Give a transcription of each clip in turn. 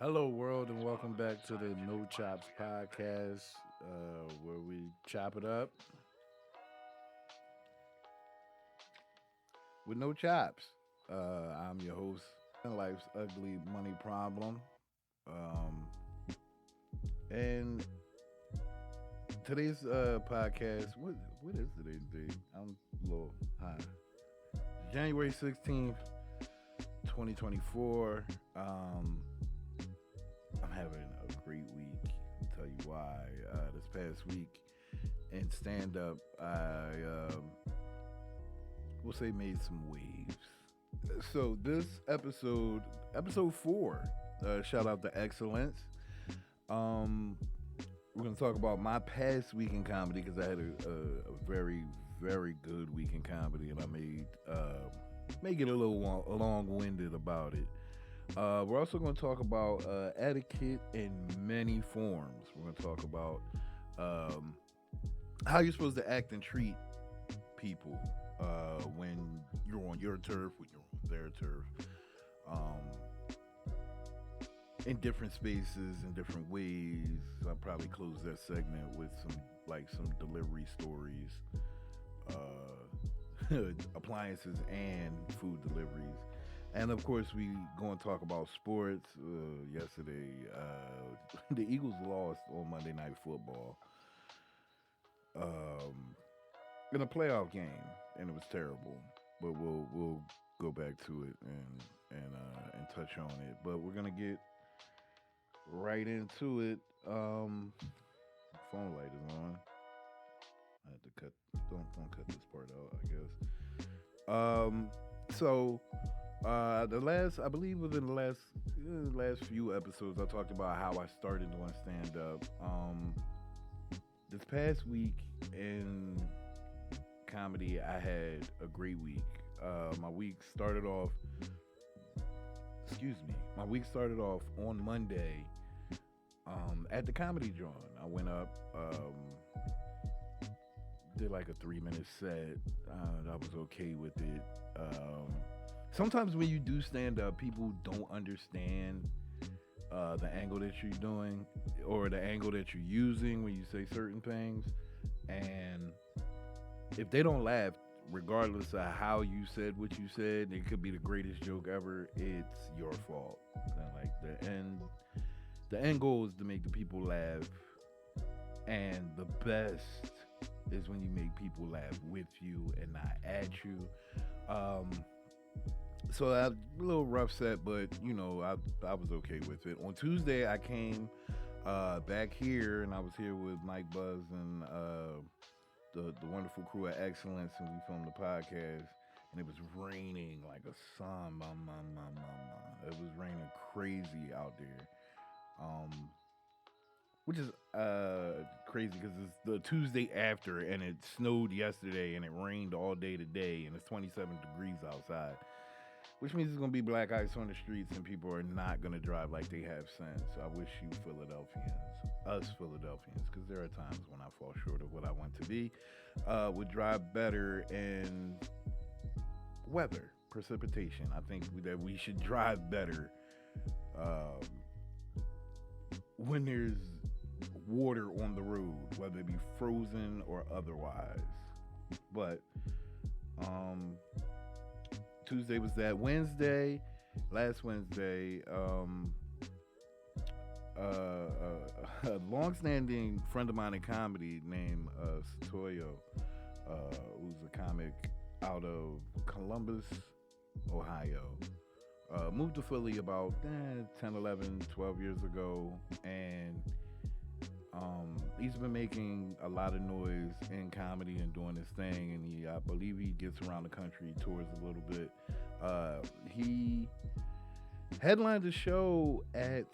Hello, world, and welcome back to the No Chops podcast, where we chop it up with no chops. I'm your host, Life's Ugly Money Problem. Um, and today's podcast, what is today's date? I'm a little high. January 16th, 2024. I'm having a great week. I'll tell you why. This past week in stand up, I will say made some waves. So this episode 4, shout out to Excellence. Um, we're gonna talk about my past week in comedy because I had a very very good week in comedy, and I made make it a little long winded about it. We're also going to talk about etiquette in many forms. We're going to talk about um, how you're supposed to act and treat people when you're on your turf, when you're on their turf, um, in different spaces, in different ways. I'll probably close that segment with some delivery stories, appliances, and food deliveries. And of course, we going to talk about sports. Yesterday, the Eagles lost on Monday Night Football um, in a playoff game, and it was terrible. But we'll go back to it and touch on it. But we're gonna get right into it. Phone light is on. I had to cut. Don't cut this part out. I guess. So the last, I believe, within the last few episodes, I talked about how I started doing stand up. This past week in comedy, I had a great week. My week started off. Excuse me. My week started off on Monday at the Comedy Joint. I went up. Did like a 3 minute set. I was okay with it. Sometimes when you do stand up, people don't understand the angle that you're doing or the angle that you're using when you say certain things. And if they don't laugh, regardless of how you said what you said, it could be the greatest joke ever. It's your fault. And like the end goal is to make the people laugh, and the best is when you make people laugh with you and not at you. Um, so I, a little rough set, but I was okay with it. On Tuesday, I came back here, and I was here with Mike Buzz and the wonderful crew at Excellence, and we filmed the podcast. And it was raining like a sun, It was raining crazy out there. Um, which is crazy because it's the Tuesday after, and it snowed yesterday, and it rained all day today, and it's 27 degrees outside, which means it's gonna be black ice on the streets, and people are not gonna drive like they have sense. I wish you Philadelphians, because there are times when I fall short of what I want to be, would drive better in weather, precipitation. I think that we should drive better um, when there's water on the road, whether it be frozen or otherwise. But um, Tuesday was that. Last Wednesday, a long-standing friend of mine in comedy named Satoyo, who's a comic out of Columbus, Ohio. Moved to Philly about 10, 11, 12 years ago, and he's been making a lot of noise in comedy and doing his thing, and I believe he gets around the country, tours a little bit. He headlined a show at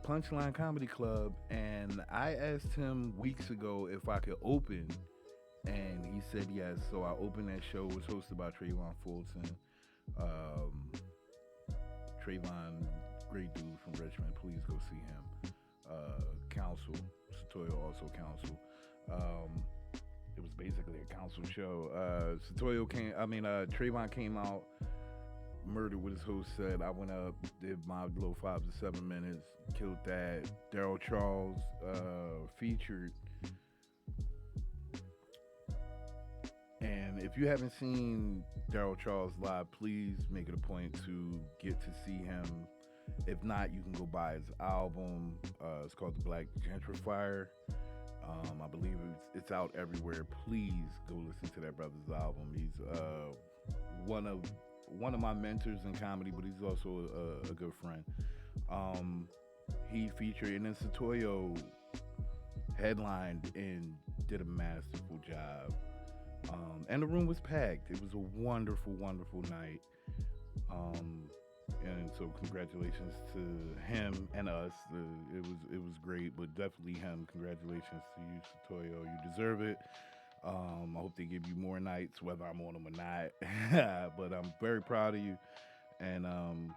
Punchline Comedy Club, and I asked him weeks ago if I could open, and he said yes. So I opened that show. It was hosted by Trayvon Fulton. Um, Trayvon, great dude from Richmond. Please go see him. Council, Satoyo also counsel. It was basically a council show. Trayvon came out Murder with his host said. I went up, did my little 5 to 7 minutes, killed that. Daryl Charles featured. And if you haven't seen Daryl Charles live, please make it a point to get to see him. If not, you can go buy his album. It's called The Black Gentrifier. I believe it's out everywhere. Please go listen to that brother's album. He's one of my mentors in comedy, but he's also a good friend. He featured, and then Satoyo headlined and did a masterful job. And the room was packed. It was a wonderful, wonderful night. And so congratulations to him and us. It was great, but definitely him. Congratulations to you, Satoyo. You deserve it. I hope they give you more nights, whether I'm on them or not. But I'm very proud of you, and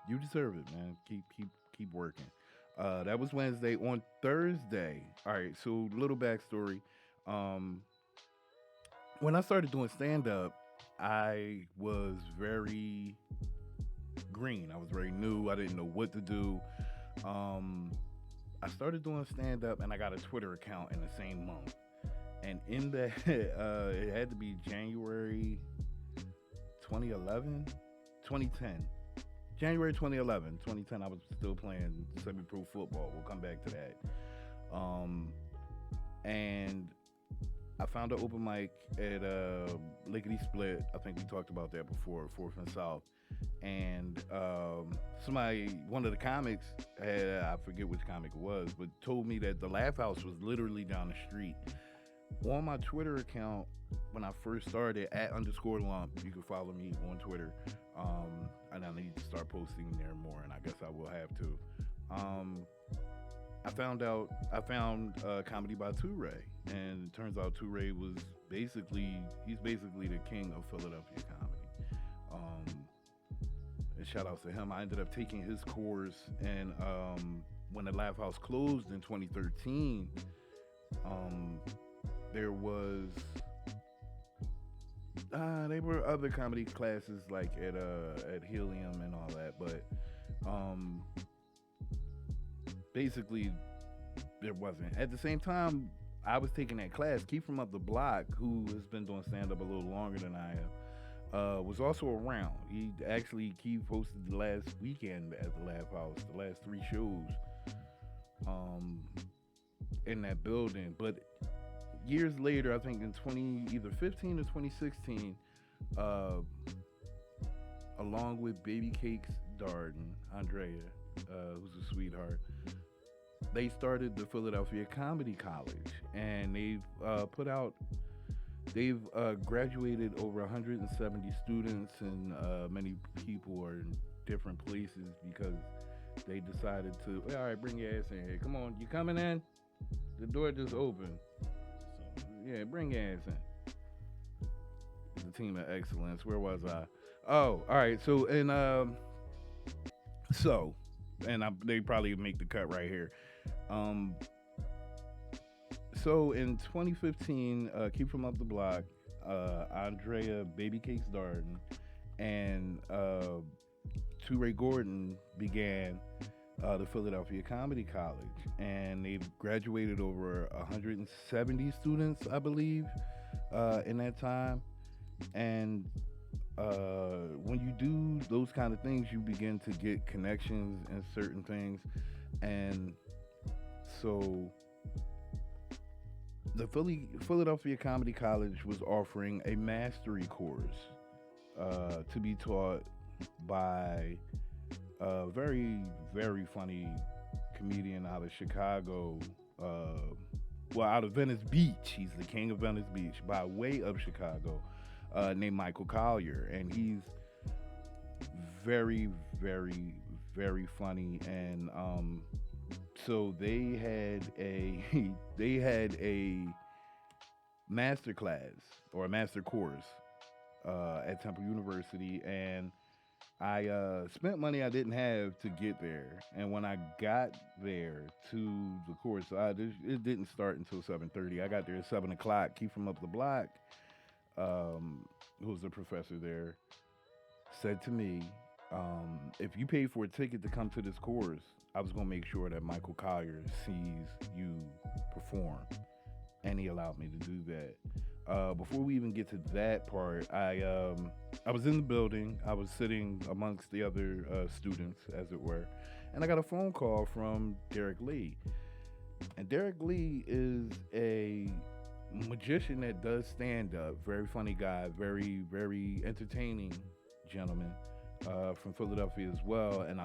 you deserve it, man. Keep working. That was Wednesday. On Thursday, all right. So little backstory. When I started doing stand up, I was very green. I was very new. I didn't know what to do. I started doing stand up, and I got a Twitter account in the same month. And in that, it had to be January 2011, 2010. January 2011, 2010, I was still playing semi-pro football. We'll come back to that. And I found an open mic at Lickety Split. I think we talked about that before, 4th and South. And one of the comics, I forget which comic it was, but told me that the Laugh House was literally down the street. On my Twitter account, when I first started, @_lump, you can follow me on Twitter. And I need to start posting there more, and I guess I will have to. I found Comedy by Toure, and it turns out Toure he's basically the king of Philadelphia comedy. And shout outs to him. I ended up taking his course, and when the Laugh House closed in 2013, there were other comedy classes like at Helium and all that, but basically there wasn't. At the same time, I was taking that class. Keith from up the block, who has been doing stand-up a little longer than I have, was also around. Keith hosted the last weekend at the Laugh House, the last 3 shows in that building. But years later, I think in either 15 or 2016, along with Baby Cakes Darden, Andrea, who's a sweetheart, they started the Philadelphia Comedy College, and they've graduated over 170 students, and many people are in different places because they decided to, all right, bring your ass in here. Come on, you coming in? The door just opened. So, yeah, bring your ass in. It's a team of excellence. Where was I? Oh, all right. So, they probably make the cut right here. So in 2015, Keep From Up the Block, Andrea Baby Cakes Darden, and Toure Gordon began the Philadelphia Comedy College, and they've graduated over 170 students, I believe, in that time. And when you do those kind of things, you begin to get connections and certain things. And so the Philadelphia Comedy College was offering a mastery course to be taught by a very, very funny comedian out of Chicago, out of Venice Beach. He's the king of Venice Beach, by way of Chicago, named Michael Collier. And he's very, very, very funny. And so they had a master class or a master course at Temple University, and I spent money I didn't have to get there. And when I got there to the course, it didn't start until 7:30. I got there at 7 o'clock. Keith from up the block, who was the professor there, said to me, If you paid for a ticket to come to this course, I was gonna make sure that Michael Collier sees you perform, and he allowed me to do that. Before we even get to that part, I was in the building. I was sitting amongst the other students, as it were, and I got a phone call from Derek Lee. And Derek Lee is a magician that does stand up. Very funny guy, very entertaining gentleman from Philadelphia as well. And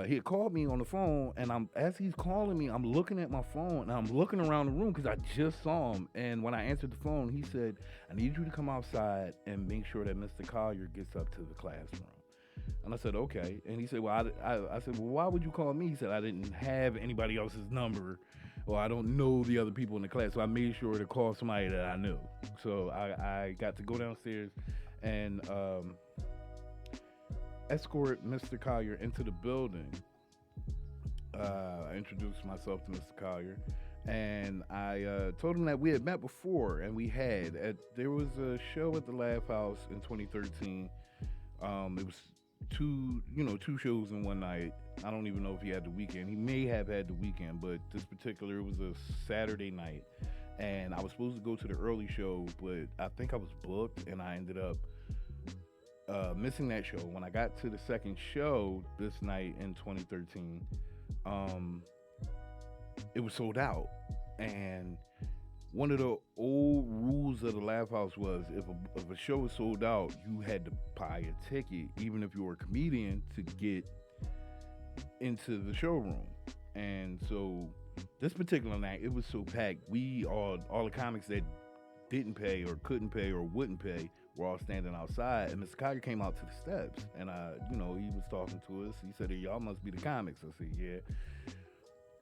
he had called me on the phone, and as he's calling me, I'm looking at my phone and I'm looking around the room because I just saw him. And when I answered the phone, he said, "I need you to come outside and make sure that Mr. Collier gets up to the classroom." And I said, "Okay." And he said, "Well, I said, well, why would you call me?" He said, "I didn't have anybody else's number, or I don't know the other people in the class, so I made sure to call somebody that I knew." So I got to go downstairs and escort Mr. Collier into the building. I introduced myself to Mr. Collier, and I told him that we had met before, and there was a show at the Laugh House in 2013. It was two shows in one night. I don't even know if he had the weekend. He may have had the weekend, but this particular, it was a Saturday night, and I was supposed to go to the early show, but I think I was booked, and I ended up missing that show. When I got to the second show this night in 2013, it was sold out, and one of the old rules of the Laugh House was if a show was sold out, you had to buy a ticket, even if you were a comedian, to get into the showroom. And so this particular night, it was so packed. All the comics that didn't pay or couldn't pay or wouldn't pay were all standing outside. And Mr. Collier came out to the steps, and he was talking to us. He said, "Y'all must be the comics." I said, "Yeah."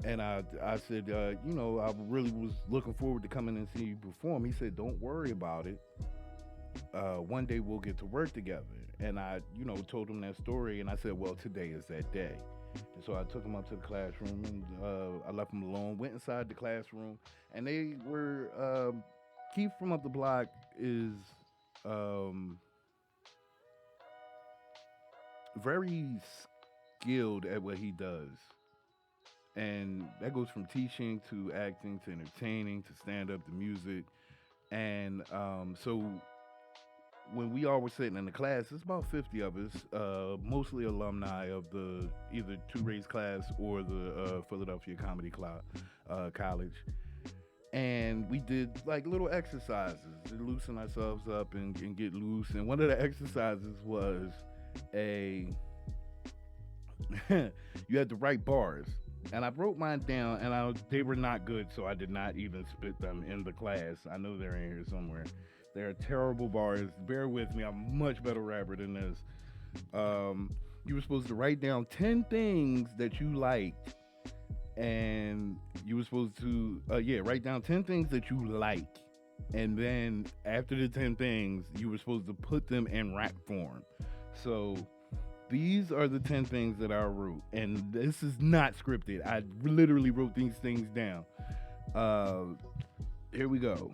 And I said, I really was looking forward to coming and seeing you perform. He said, "Don't worry about it. One day we'll get to work together." And I, told him that story. And I said, "Well, today is that day." And so I took him up to the classroom, and I left him alone, went inside the classroom. And they were, Keith from up the block is very skilled at what he does. And that goes from teaching to acting to entertaining to stand up to music. And so when we all were sitting in the class, it's about 50 of us, mostly alumni of the either Two Rays class or the Philadelphia Comedy College. And we did like little exercises to loosen ourselves up and get loose. And one of the exercises was you had to write bars. And I wrote mine down, and they were not good, so I did not even spit them in the class. I know they're in here somewhere. They're terrible bars. Bear with me. I'm a much better rapper than this. You were supposed to write down 10 things that you liked, and you were supposed to, write down 10 things that you like. And then after the 10 things, you were supposed to put them in rap form. So these are the 10 things that I wrote, and this is not scripted. I literally wrote these things down. Here we go.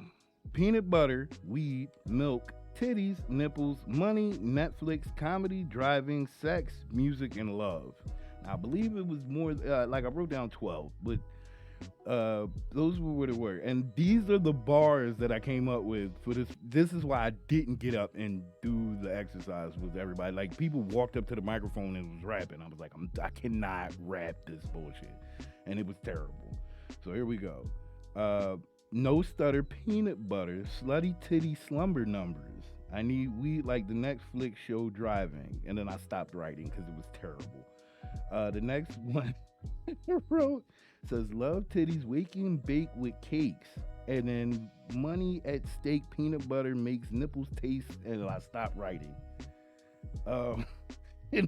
Peanut butter, weed, milk, titties, nipples, money, Netflix, comedy, driving, sex, music, and love. Now, I believe it was more, I wrote down 12, but those were what it were. And these are the bars that I came up with for this. This is why I didn't get up and do the exercise with everybody. Like, people walked up to the microphone and was rapping. I was like, I cannot rap this bullshit. And it was terrible. So here we go. No stutter, peanut butter, slutty titty slumber numbers. I need weed like the Netflix show driving. And then I stopped writing because it was terrible. The next one I wrote says love titties, wake and bake with cakes. And then money at stake, peanut butter makes nipples taste. And I stopped writing. And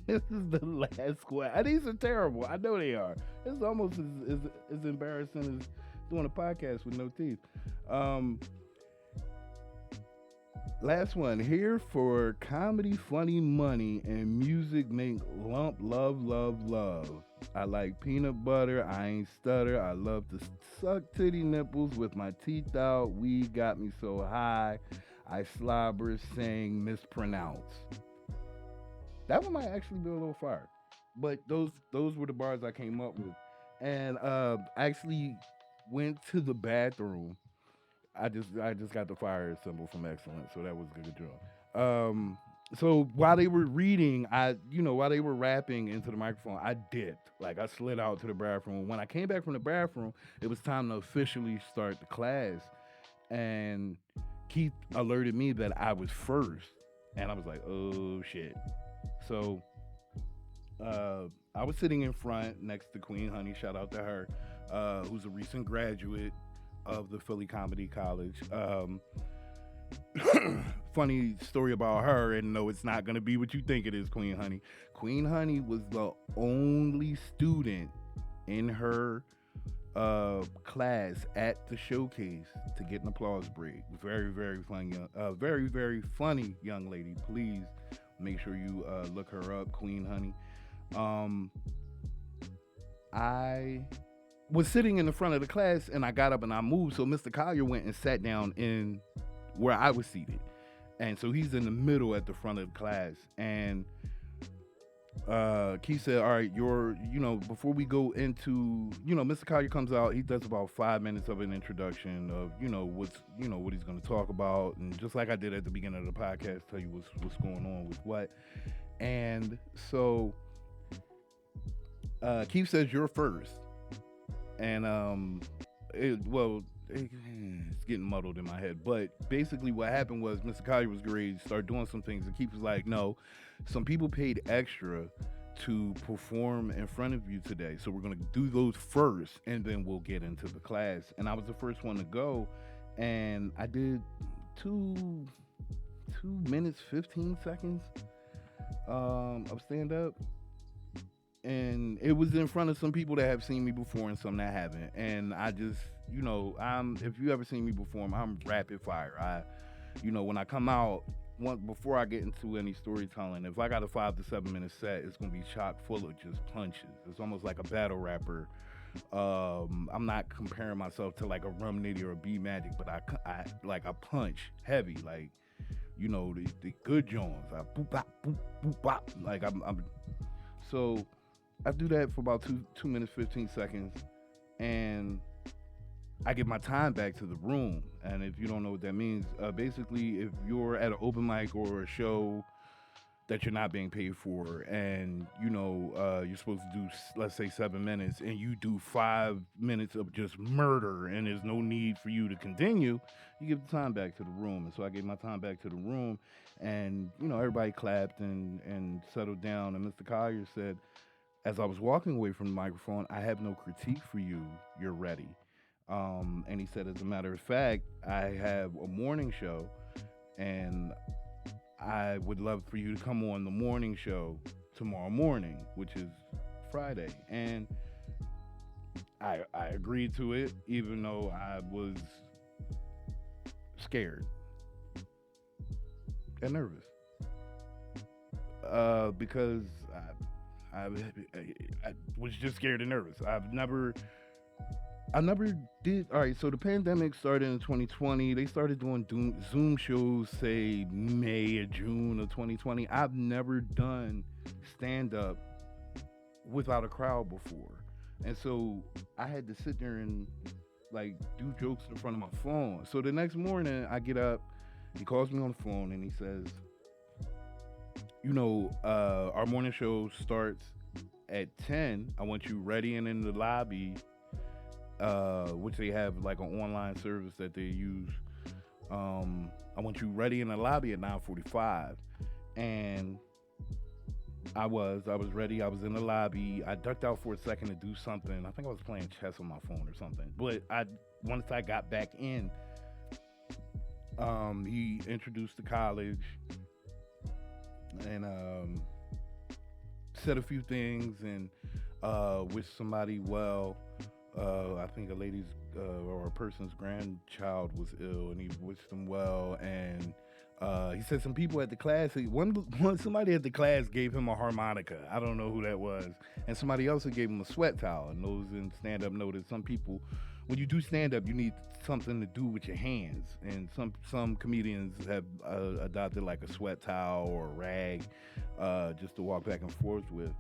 this is the last squad. These are terrible. I know they are. It's almost as embarrassing as doing a podcast with no teeth. Last one. Here for comedy, funny, money, and music make lump, love, love, love. I like peanut butter. I ain't stutter. I love to suck titty nipples with my teeth out. Weed got me so high. I slobber, saying mispronounce. That one might actually be a little fire. But those were the bars I came up with, and actually went to the bathroom. I just got the fire symbol from Excellence, so that was a good job. So while they were reading, while they were rapping into the microphone, I dipped. Like I slid out to the bathroom. When I came back from the bathroom, it was time to officially start the class, and Keith alerted me that I was first, and I was like, "Oh shit!" So I was sitting in front next to Queen Honey. Shout out to her, who's a recent graduate of the Philly Comedy College. Funny story about her, and no, it's not gonna be what you think it is, Queen Honey. Queen Honey was the only student in her class at the showcase to get an applause break. Very, very funny, very, very funny young lady. Please make sure you look her up, Queen Honey. Um, I was sitting in the front of the class, and I got up and I moved. So Mr. Collier went and sat down in where I was seated, and so he's in the middle at the front of the class. And Keith said, "All right, before we go into, Mr. Collier comes out. He does about 5 minutes of an introduction of, what he's going to talk about, and just like I did at the beginning of the podcast, tell you what's going on with what." And so Keith says, "You're first," and it's getting muddled in my head, but basically what happened was Mr. Collier was great, started doing some things, and Keith was like, "No, some people paid extra to perform in front of you today, so we're going to do those first, and then we'll get into the class." And I was the first one to go, and I did 2 minutes 15 seconds of stand up, and it was in front of some people that have seen me before and some that haven't. And I just, if you ever seen me perform, I'm rapid fire. When I come out, before I get into any storytelling, if I got a 5 to 7 minute set, it's gonna be chock full of just punches. It's almost like a battle rapper. I'm not comparing myself to like a Rum Nitty or a B Magic, but I punch heavy, like the good Jones. I boop bop boop boop bop. Like I'm so I do that for about 2 minutes 15 seconds, and I get my time back to the room. And if you don't know what that means, basically, if you're at an open mic or a show that you're not being paid for, and you're supposed to do, let's say, 7 minutes, and you do 5 minutes of just murder, and there's no need for you to continue, you give the time back to the room. And so I gave my time back to the room, and everybody clapped and settled down. And Mr. Collier said, as I was walking away from the microphone, "I have no critique for you. You're ready." And he said, "As a matter of fact, I have a morning show, and I would love for you to come on the morning show tomorrow morning," which is Friday. And I agreed to it, even though I was scared and nervous, because I was just scared and nervous. I never did. All right, so the pandemic started in 2020. They started doing Zoom shows, say May or June of 2020. I've never done stand-up without a crowd before. And so I had to sit there and do jokes in front of my phone. So the next morning I get up, he calls me on the phone, and he says, our morning show starts at 10. I want you ready and in the lobby, which they have like an online service that they use. I want you ready in the lobby at 9:45. And I was ready. I was in the lobby. I ducked out for a second to do something. I think I was playing chess on my phone or something. But once I got back in, he introduced the college and said a few things and wished somebody well. I think a lady's or a person's grandchild was ill, and he wished them well. And he said some people at the class, somebody at the class gave him a harmonica. I don't know who that was. And somebody else gave him a sweat towel. And those in stand-up know that some people when you do stand up, you need something to do with your hands, and some comedians have adopted like a sweat towel or a rag, just to walk back and forth with.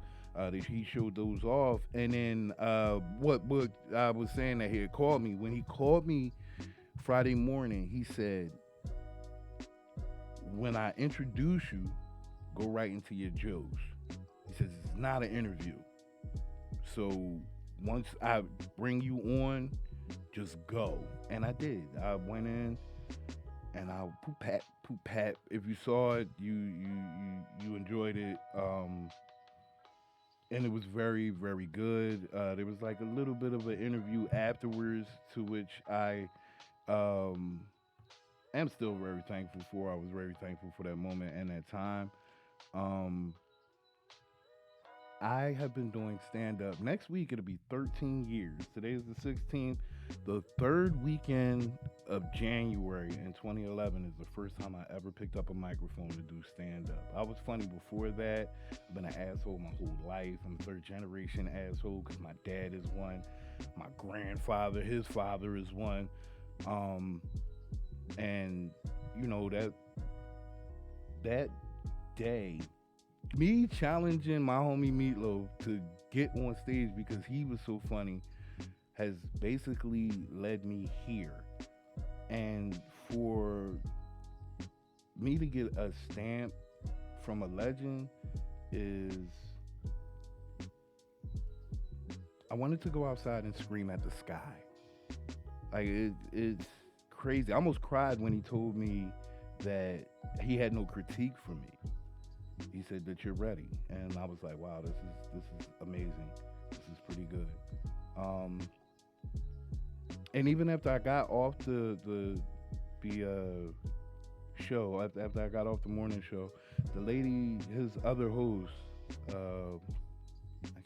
He showed those off, and then what I was saying that he had called me. When he called me Friday morning, he said, "When I introduce you, go right into your jokes." He says it's not an interview, so once I bring you on, just go. And I did. I went in and I poop pat. If you saw it, you enjoyed it. And it was very, very good. There was like a little bit of an interview afterwards, to which I um, am still very thankful for. I was very thankful for that moment and that time. Um, I have been doing stand up. Next week it'll be 13 years. Today is the 16th. The third weekend of January in 2011 is the first time I ever picked up a microphone to do stand up. I was funny before that. I've been an asshole my whole life. I'm a third generation asshole because my dad is one. My grandfather, his father is one. And you know that day, me challenging my homie Meatloaf to get on stage because he was so funny has basically led me here. And for me to get a stamp from a legend is, I wanted to go outside and scream at the sky. Like it's crazy. I almost cried when he told me that he had no critique for me. He said that you're ready, and I was like, wow, this is amazing. This is pretty good. And even after I got off the show, after I got off the morning show, the lady, his other host, I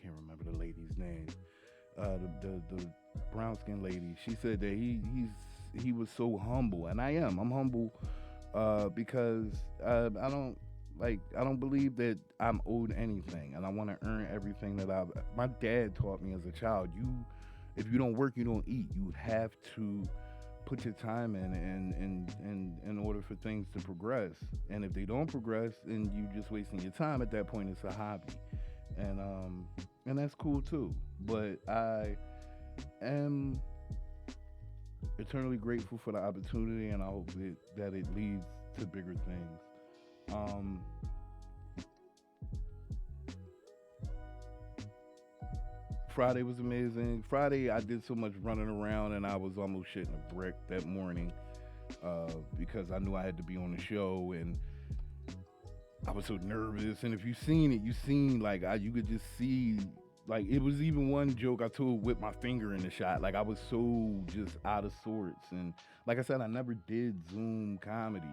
can't remember the lady's name, the brown skinned lady, she said that he was so humble, and I'm humble because I don't believe that I'm owed anything, and I want to earn everything that my dad taught me as a child. If you don't work, you don't eat. You have to put your time in order for things to progress. And if they don't progress, then you just wasting your time. At that point, it's a hobby, and that's cool too. But I am eternally grateful for the opportunity, and I hope that it leads to bigger things. Friday was amazing. Friday, I did so much running around, and I was almost shitting a brick that morning because I knew I had to be on the show, and I was so nervous. And if you seen it, you could just see, like, it was even one joke I told with my finger in the shot. Like, I was so just out of sorts. And like I said, I never did Zoom comedy.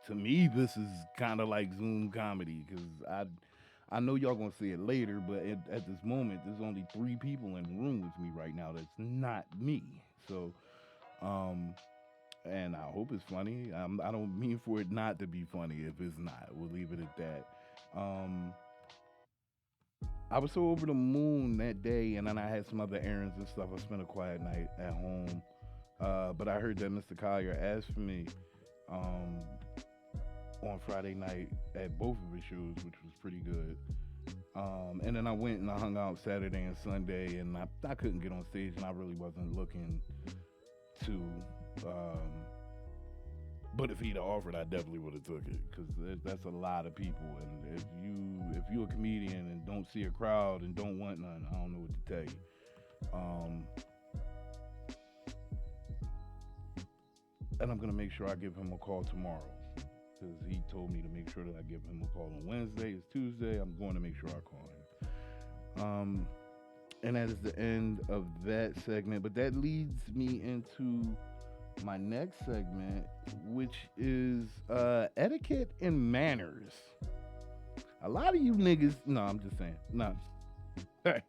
To me, this is kind of like Zoom comedy because I know y'all gonna see it later, but at this moment, there's only 3 people in the room with me right now. That's not me. So, and I hope it's funny. I don't mean for it not to be funny if it's not. We'll leave it at that. I was so over the moon that day, and then I had some other errands and stuff. I spent a quiet night at home. But I heard that Mr. Collier asked for me on Friday night at both of his shows, which was pretty good. And then I went and I hung out Saturday and Sunday, and I couldn't get on stage, and I really wasn't looking to. But if he'd offered, I definitely would have took it, because that's a lot of people. And if you're a comedian and don't see a crowd and don't want none, I don't know what to tell you. And I'm gonna make sure I give him a call tomorrow, because he told me to make sure that I give him a call on Wednesday. It's Tuesday. I'm going to make sure I call him. And that is the end of that segment. But that leads me into my next segment, which is etiquette and manners. A lot of you niggas, no, I'm just saying, no. We're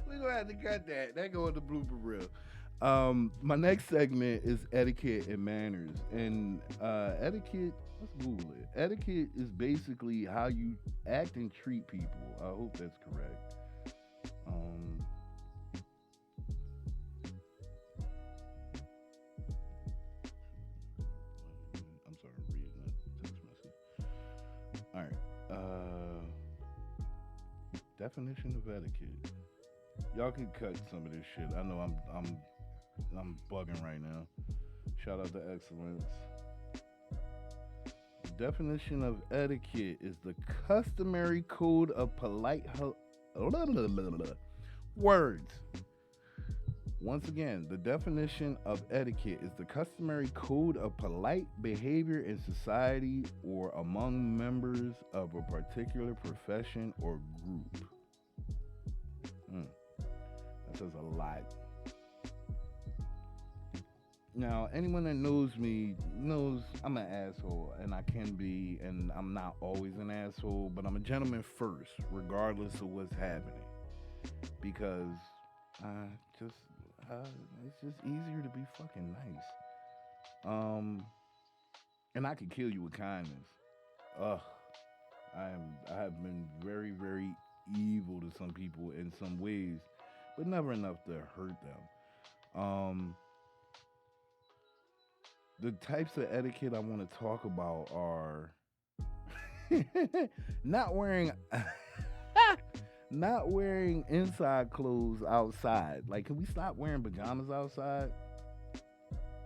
gonna have to cut that. That go in the blooper reel. My next segment is etiquette and manners. And etiquette, let's Google it. Etiquette is basically how you act and treat people. I hope that's correct. Definition of etiquette. Y'all can cut some of this shit. I know I'm bugging right now. Shout out to Excellence. Definition of etiquette is the customary code of polite words. Once again, the definition of etiquette is the customary code of polite behavior in society or among members of a particular profession or group. That says a lot. Now, anyone that knows me knows I'm an asshole, and I can be, and I'm not always an asshole, but I'm a gentleman first, regardless of what's happening. Because it's just easier to be fucking nice. And I can kill you with kindness. I have been very, very evil to some people in some ways, but never enough to hurt them. The types of etiquette I want to talk about are not wearing inside clothes outside. Like, can we stop wearing pajamas outside?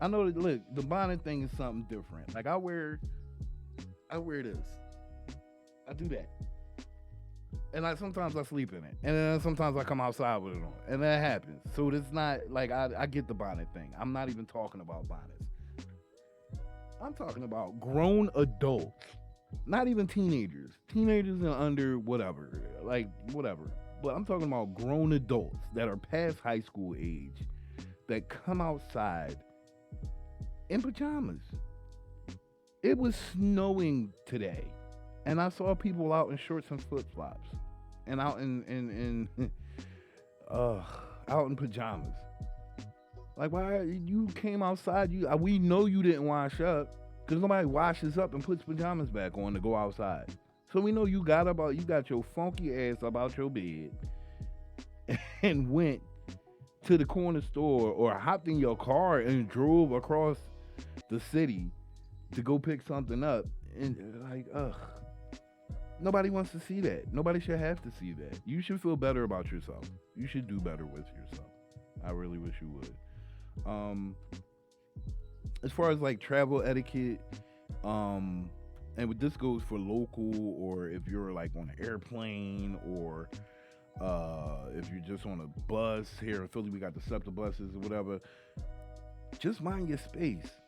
I know that, look, the bonnet thing is something different. Like, I wear this. I do that. And sometimes I sleep in it. And then sometimes I come outside with it on. And that happens. So it's not like I get the bonnet thing. I'm not even talking about bonnets. I'm talking about grown adults. Not even teenagers. Teenagers and under whatever. Like, whatever. But I'm talking about grown adults that are past high school age that come outside in pajamas. It was snowing today. And I saw people out in shorts and flip-flops. And out out in pajamas. Like, why you came outside? We know you didn't wash up, because nobody washes up and puts pajamas back on to go outside. So we know you got your funky ass up out your bed and went to the corner store or hopped in your car and drove across the city to go pick something up. And like, nobody wants to see that. Nobody should have to see that. You should feel better about yourself. You should do better with yourself. I really wish you would. As far as like travel etiquette, and this goes for local, or if you're like on an airplane, or if you're just on a bus. Here in Philly, we got the SEPTA buses or whatever. Just mind your space.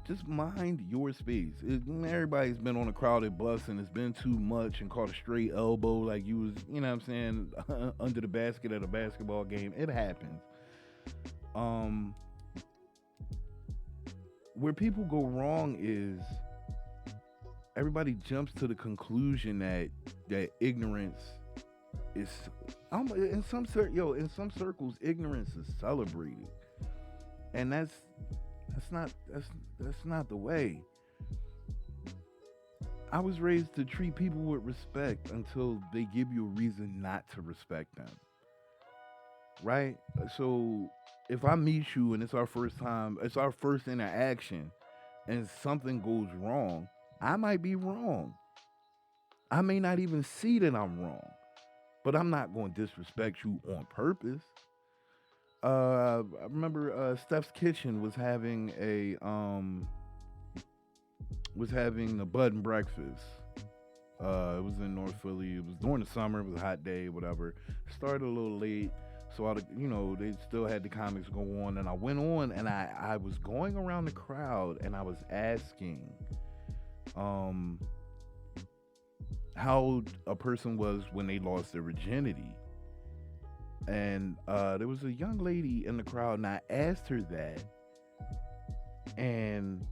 Just mind your space. Everybody's been on a crowded bus and it's been too much and caught a straight elbow like you was, you know what I'm saying, under the basket at a basketball game. It happens. Where people go wrong is everybody jumps to the conclusion that ignorance is, in some circles, ignorance is celebrated, and that's not the way. I was raised to treat people with respect until they give you a reason not to respect them. Right? So if I meet you and it's our first interaction, and something goes wrong, I might be wrong. I may not even see that I'm wrong, but I'm not going to disrespect you on purpose. I remember Steph's Kitchen was having a bud and breakfast. It was in North Philly. It was during the summer. It was a hot day, whatever. Started a little late. So, they still had the comics go on. And I went on, and I was going around the crowd, and I was asking how a person was when they lost their virginity. And there was a young lady in the crowd, and I asked her that. And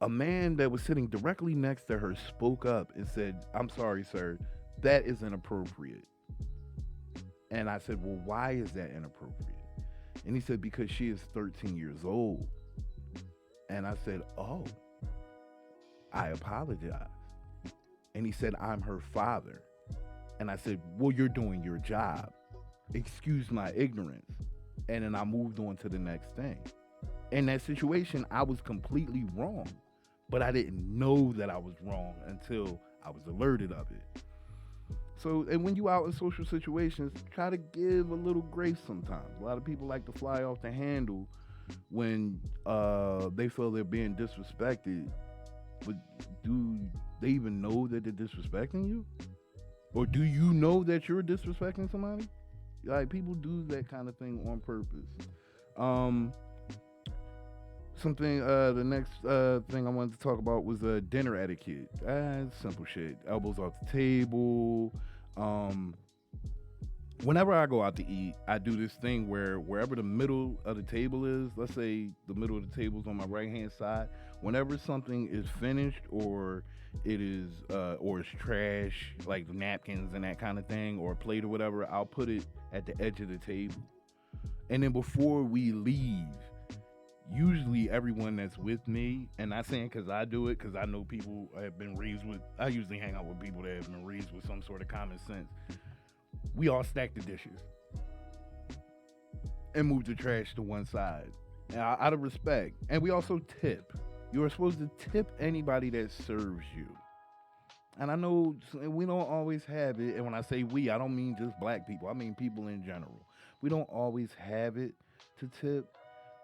a man that was sitting directly next to her spoke up and said, "I'm sorry, sir, that is inappropriate." And I said, "Well, why is that inappropriate?" And he said, "Because she is 13 years old." And I said, "Oh, I apologize." And he said, "I'm her father." And I said, "Well, you're doing your job. Excuse my ignorance." And then I moved on to the next thing. In that situation, I was completely wrong, but I didn't know that I was wrong until I was alerted of it. So, and when you out in social situations, try to give a little grace sometimes. A lot of people like to fly off the handle when they feel they're being disrespected. But do they even know that they're disrespecting you? Or do you know that you're disrespecting somebody? Like people do that kind of thing on purpose. Um, something. The next thing I wanted to talk about was dinner etiquette. Simple shit. Elbows off the table. Um, Whenever I go out to eat, I do this thing where wherever the middle of the table is, let's say the middle of the table is on my right hand side, whenever something is finished or it's trash, like the napkins and that kind of thing, or a plate or whatever, I'll put it at the edge of the table. And then before we leave, usually everyone that's with me, and not saying because I do it, because I know people have been raised with, I usually hang out with people that have been raised with some sort of common sense. We all stack the dishes and move the trash to one side out of respect. And we also tip. You are supposed to tip anybody that serves you. And I know we don't always have it. And when I say we, I don't mean just black people. I mean people in general. We don't always have it to tip.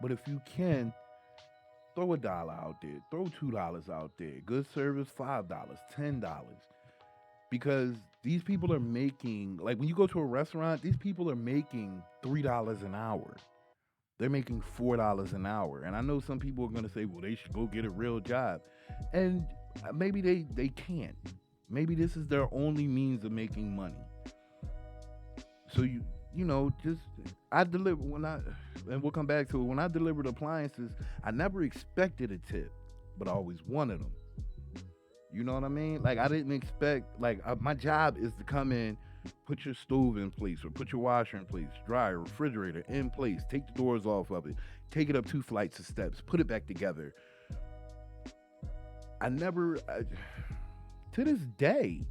But if you can, throw $1 out there. Throw $2 out there. Good service, $5, $10. Because these people are making, like when you go to a restaurant, these people are making $3 an hour. They're making $4 an hour. And I know some people are going to say, well, they should go get a real job. And maybe they can't. Maybe this is their only means of making money. So just I deliver and we'll come back to it. When I delivered appliances, I never expected a tip, but I always wanted them. You know what I mean? Like I didn't expect, my job is to come in, put your stove in place or put your washer in place, dryer, refrigerator in place, take the doors off of it, take it up 2 flights of steps, put it back together. To this day,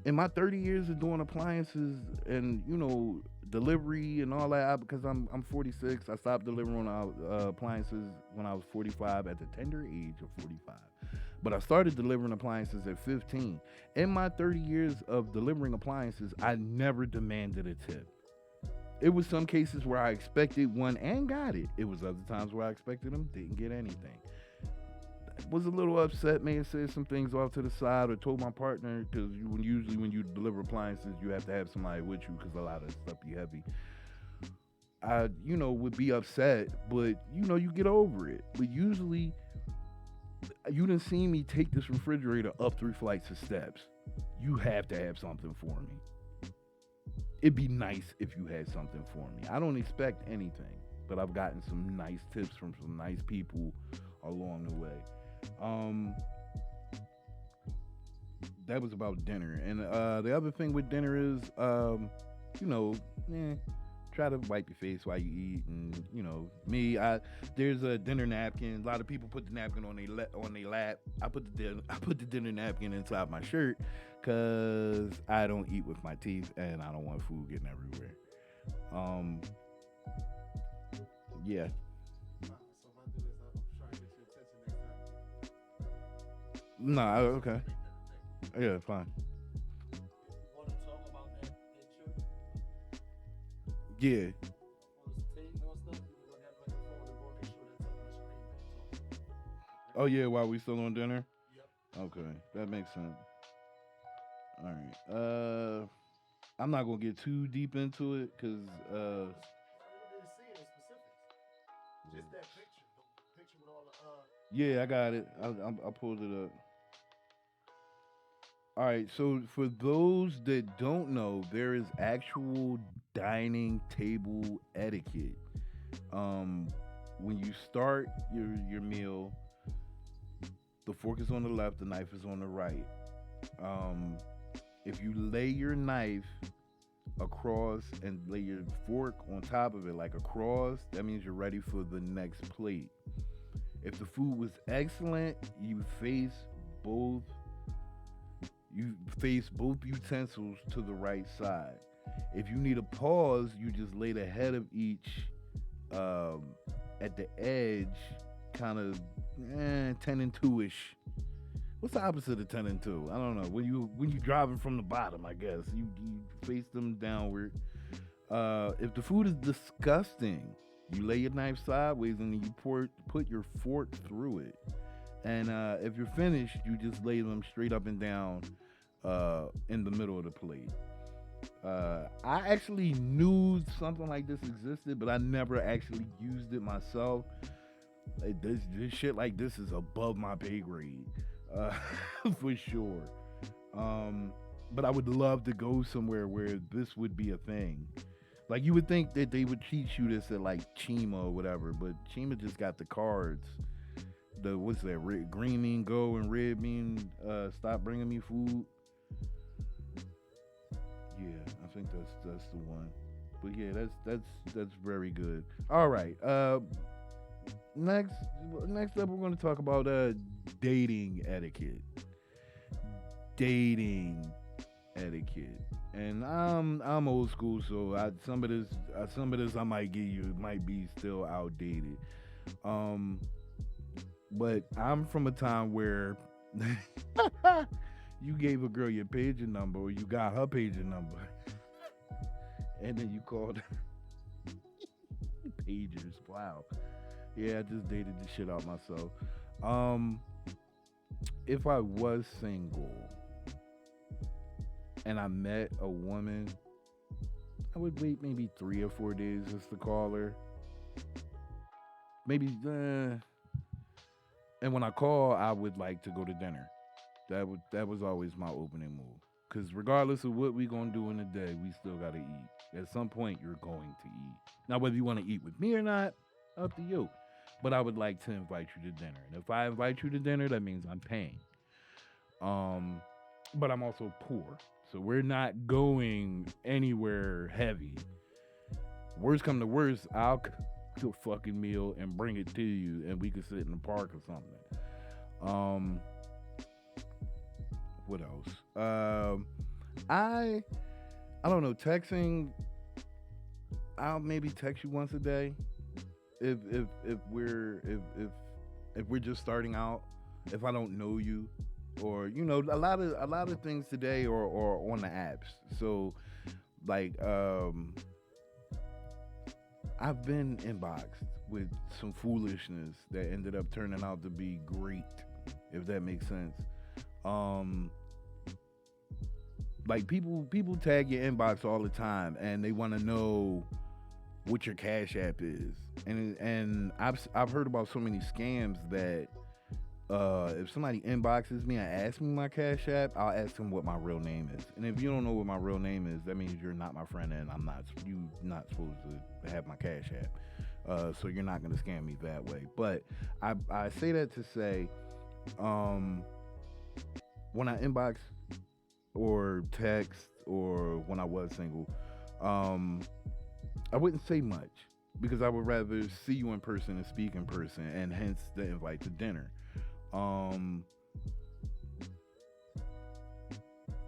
in my 30 years of doing appliances and, delivery and all that, because I'm 46, I stopped delivering appliances when I was 45 at the tender age of 45. But I started delivering appliances at 15. In my 30 years of delivering appliances, I never demanded a tip. It was some cases where I expected one and got it. It was other times where I expected them, didn't get anything. Was a little upset, may have said some things off to the side or told my partner, because usually when you deliver appliances, you have to have somebody with you because a lot of stuff be heavy. I, would be upset, but, you get over it. But usually, you didn't see me take this refrigerator up 3 flights of steps. You have to have something for me. It'd be nice if you had something for me. I don't expect anything, but I've gotten some nice tips from some nice people along the way. That was about dinner. And the other thing with dinner is, try to wipe your face while you eat. And there's a dinner napkin. A lot of people put the napkin on their lap. I put the dinner napkin inside my shirt because I don't eat with my teeth and I don't want food getting everywhere. Yeah. Nah, okay. Yeah, fine. Yeah. Oh yeah, while we still on dinner? Okay, that makes sense. All right. I'm not gonna get too deep into it because yeah, I got it. I pulled it up. All right, so for those that don't know, there is actual dining table etiquette. Um, when you start your meal, the fork is on the left, the knife is on the right. Um, if you lay your knife across and lay your fork on top of it like across, that means you're ready for the next plate. If the food was excellent, both you face both utensils to the right side. If you need a pause, you just lay the head of each at the edge, kind of 10 and 2-ish, What's the opposite of 10 and 2? I don't know. When you driving from the bottom, I guess you face them downward. If the food is disgusting, you lay your knife sideways and then you put your fork through it. And if you're finished, you just lay them straight up and down in the middle of the plate. I actually knew something like this existed, but I never actually used it myself. Like, this shit like this is above my pay grade, uh, for sure. Um, but I would love to go somewhere where this would be a thing. Like you would think that they would teach you this at like Chima or whatever, but Chima just got the cards. The what's that? Green mean go and red mean stop bringing me food. Yeah, I think that's the one. But yeah, that's very good. All right. Next next up, we're going to talk about dating etiquette. Dating etiquette. And I'm old school, so some of this I might give you might be still outdated. Um, but I'm from a time where you gave a girl your pager number, or you got her pager number, and then you called pagers. Wow. Yeah, I just dated the shit out myself. Um, if I was single and I met a woman, I would wait maybe 3 or 4 days just to call her. Maybe, and when I call, I would like to go to dinner. That was always my opening move. Cause regardless of what we gonna do in the day, we still gotta eat. At some point, you're going to eat. Now, whether you want to eat with me or not, up to you. But I would like to invite you to dinner. And if I invite you to dinner, that means I'm paying. Um, but I'm also poor, so we're not going anywhere heavy. Worst come to worst, I'll cook a fucking meal and bring it to you, and we could sit in the park or something. Um, what else? I I don't know. Texting, I'll maybe text you once a day. If we're just starting out, if I don't know you, or a lot of things today or on the apps. So like I've been inboxed with some foolishness that ended up turning out to be great, if that makes sense. Um, like people tag your inbox all the time, and they want to know what your Cash App is, and I've heard about so many scams that if somebody inboxes me and asks me my Cash App, I'll ask them what my real name is. And if you don't know what my real name is, that means you're not my friend, and not supposed to have my Cash App. So you're not gonna scam me that way. But I say that to say, um, when I inbox or text or when I was single, um, I wouldn't say much because I would rather see you in person and speak in person, and hence the invite to dinner. Um,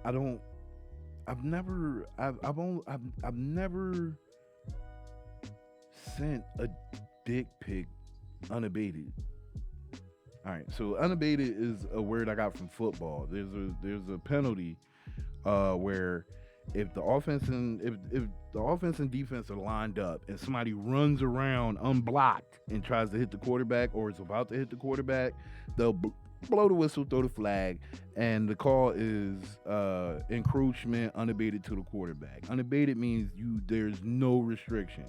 I don't. I've never. I've never sent a dick pic unabated. All right, so unabated is a word I got from football. There's a penalty where if the offense and defense are lined up and somebody runs around unblocked and tries to hit the quarterback or is about to hit the quarterback, they'll blow the whistle, throw the flag, and the call is encroachment unabated to the quarterback. Unabated means there's no restriction.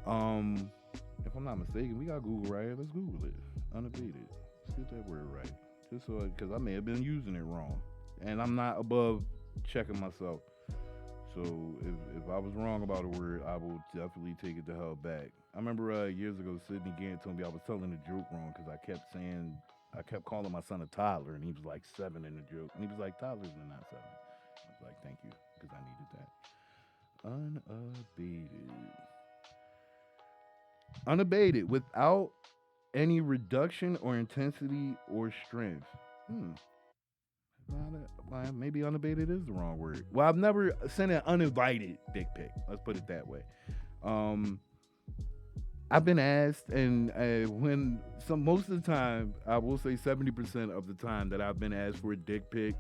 If I'm not mistaken, we got Google right here. Let's Google it. Unabated. Let's get that word right. Just so, because I may have been using it wrong, and I'm not above checking myself. So if I was wrong about a word, I will definitely take it the hell back. I remember years ago, Sidney Gant told me I was telling the joke wrong because I kept calling my son a toddler, and he was like 7 in the joke, and he was like, toddlers are not 7. I was like, thank you, because I needed that. Unabated. Unabated, without any reduction or intensity or strength. Well, maybe unabated is the wrong word. Well, I've never sent an uninvited dick pic. Let's put it that way. Um, I've been asked, and when some most of the time, I will say 70% of the time that I've been asked for a dick pic,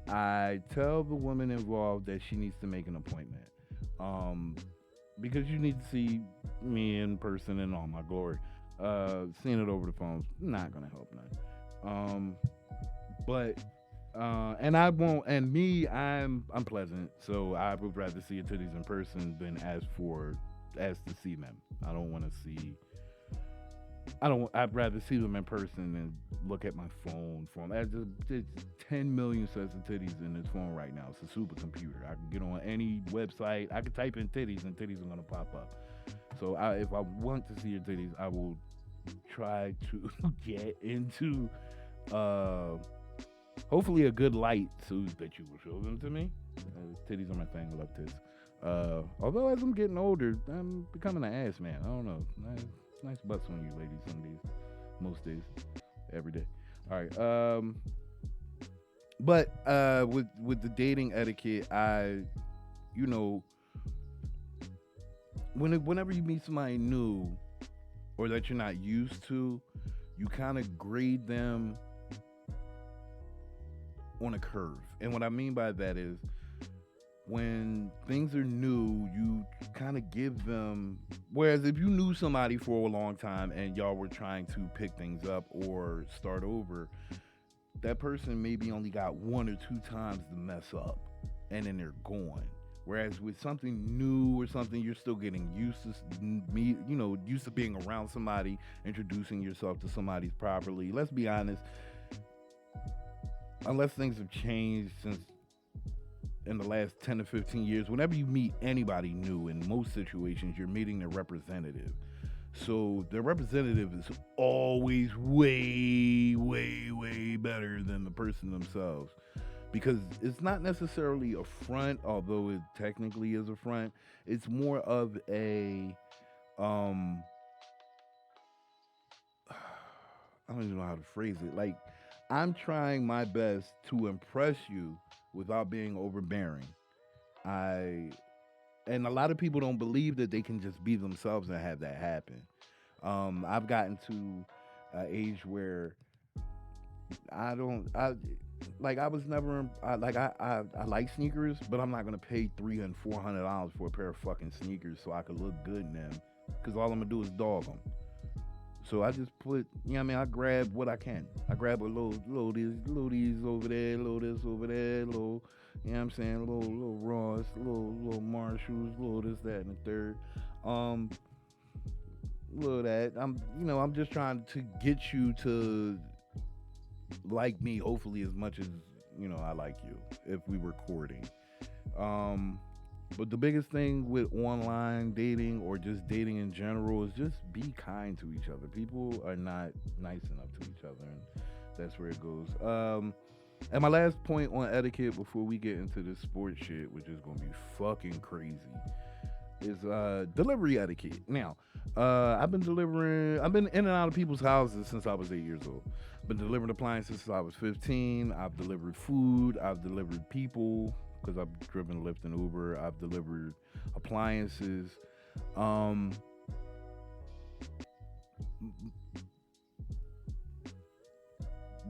I tell the woman involved that she needs to make an appointment, um, because you need to see me in person in all my glory. Seeing it over the phone's not gonna help none. But and I won't. And me, I'm pleasant, so I would rather see your titties in person than asked to see them. I don't want to see. I don't. I'd rather see them in person than look at my phone. There's 10 million sets of titties in this phone right now. It's a supercomputer. I can get on any website. I can type in titties, and titties are gonna pop up. So if I want to see your titties, I will try to get into uh, hopefully a good light so that you will show them to me. Titties are my thing. I love tits. Although as I'm getting older, I'm becoming an ass man. I don't know. Nice butts on you, ladies. Some days, most days, every day. All right. But with the dating etiquette, you know, whenever you meet somebody new or that you're not used to, you kind of grade them on a curve. And what I mean by that is when things are new, you kind of give them. Whereas if you knew somebody for a long time and y'all were trying to pick things up or start over, that person maybe only got one or two times to mess up and then they're gone. Whereas with something new or something, you're still getting used to used to being around somebody, introducing yourself to somebody properly. Let's be honest, unless things have changed since in the last 10 to 15 years, whenever you meet anybody new, in most situations, you're meeting their representative. So their representative is always way, way, way better than the person themselves. Because it's not necessarily a front, although it technically is a front. It's more of a, I don't even know how to phrase it. Like, I'm trying my best to impress you without being overbearing. I and a lot of people don't believe that they can just be themselves and have that happen. I've gotten to an age where I don't. I was never. I like sneakers, but I'm not gonna pay $300 and $400 for a pair of fucking sneakers so I could look good in them. Because all I'm gonna do is dog them. So I just put, I grab what I can. I grab a little these over there, little this over there, little, little Ross, little Marshalls, little this, that, and the third. Little that. I'm just trying to get you to like me, hopefully as much as, I like you, if we were courting. But the biggest thing with online dating or just dating in general is just be kind to each other. People are not nice enough to each other, and that's where it goes. And my last point on etiquette before we get into this sports shit, which is gonna be fucking crazy, is delivery etiquette. Now, I've been in and out of people's houses since I was 8 years old. Been delivering appliances since I was 15. I've delivered food. I've delivered people, because I've driven Lyft and Uber. I've delivered appliances.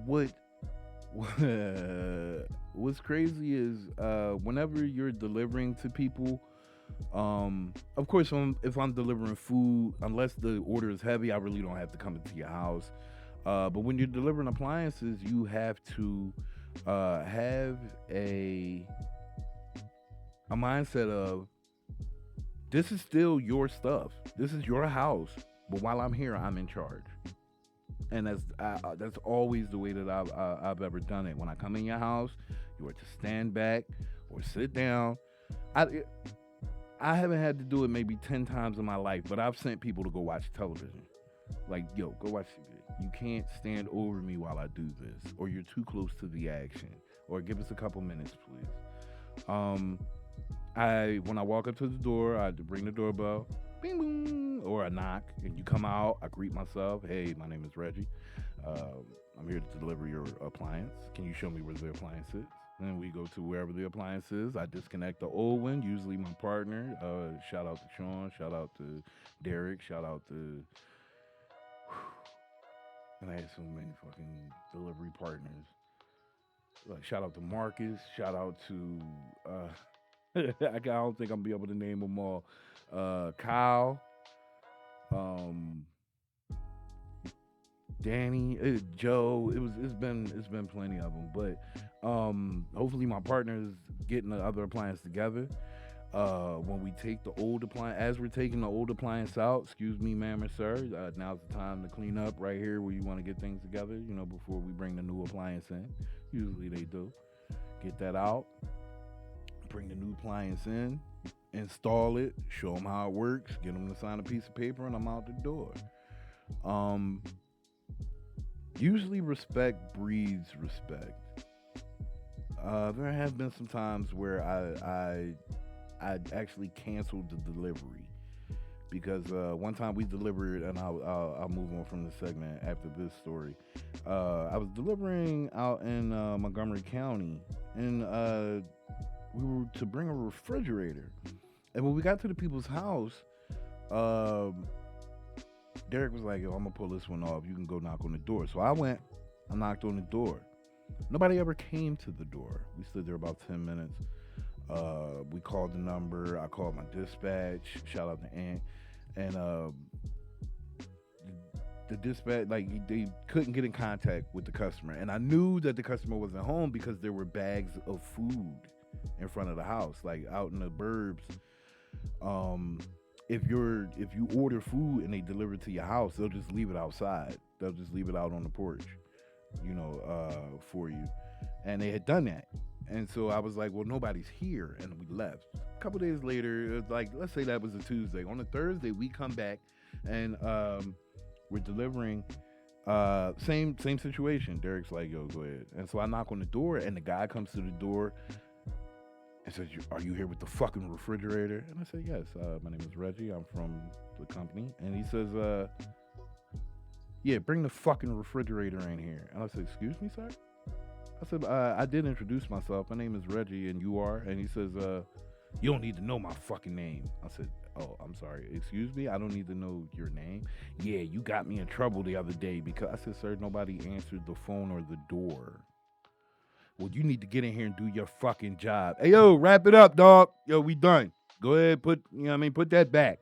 What what's crazy is whenever you're delivering to people, of course, if I'm delivering food, unless the order is heavy, I really don't have to come into your house. But when you're delivering appliances, you have to have a mindset of, this is still your stuff. This is your house. But while I'm here, I'm in charge. And that's always the way that I've ever done it. When I come in your house, you are to stand back or sit down. I haven't had to do it maybe 10 times in my life, but I've sent people to go watch television. Like, yo, go watch TV. You can't stand over me while I do this, or you're too close to the action, or give us a couple minutes, please. When I walk up to the door, I ring the doorbell, bing boom, or I knock, and you come out. I greet myself. Hey, my name is Reggie. I'm here to deliver your appliance. Can you show me where the appliance is? Then we go to wherever the appliance is. I disconnect the old one, usually my partner. Shout out to Sean. Shout out to Derek. Shout out to. And I had so many fucking delivery partners. Like, shout out to Marcus. Shout out to. I don't think I'm gonna be able to name them all. Kyle. Um, Danny, Joe. It's been plenty of them, but hopefully my partner's getting the other appliance together. When we take the old appliance, as we're taking the old appliance out, excuse me, ma'am or sir, now's the time to clean up right here where you want to get things together. Before we bring the new appliance in. Usually they do. Get that out, bring the new appliance in, install it, show them how it works, get them to sign a piece of paper, and I'm out the door. Usually respect breeds respect. There have been some times where I actually canceled the delivery because one time we delivered, and I'll move on from this segment after this story. I was delivering out in Montgomery County, and we were to bring a refrigerator. And when we got to the people's house, Derek was like, "Yo, I'm gonna pull this one off. You can go knock on the door." So I went. I knocked on the door. Nobody ever came to the door. We stood there about 10 minutes. We called the number. I called my dispatch. Shout out to Ant. And the dispatch, like, they couldn't get in contact with the customer. And I knew that the customer wasn't home because there were bags of food in front of the house, like out in the burbs. If you order food and they deliver it to your house, they'll just leave it outside. They'll just leave it out on the porch, for you. And they had done that. And so I was like, well, nobody's here. And we left. A couple days later, like, let's say that was a Tuesday. On a Thursday, we come back and we're delivering. Same situation. Derek's like, yo, go ahead. And so I knock on the door, and the guy comes to the door and says, are you here with the fucking refrigerator? And I said, yes. My name is Reggie. I'm from the company. And he says, yeah, bring the fucking refrigerator in here. And I said, excuse me, sir? I said, I did introduce myself. My name is Reggie, and you are? And he says, you don't need to know my fucking name. I said, oh, I'm sorry. Excuse me? I don't need to know your name? Yeah, you got me in trouble the other day because I said, sir, nobody answered the phone or the door. Well, you need to get in here and do your fucking job. Hey, yo, wrap it up, dog. Yo, we done. Go ahead, put that back.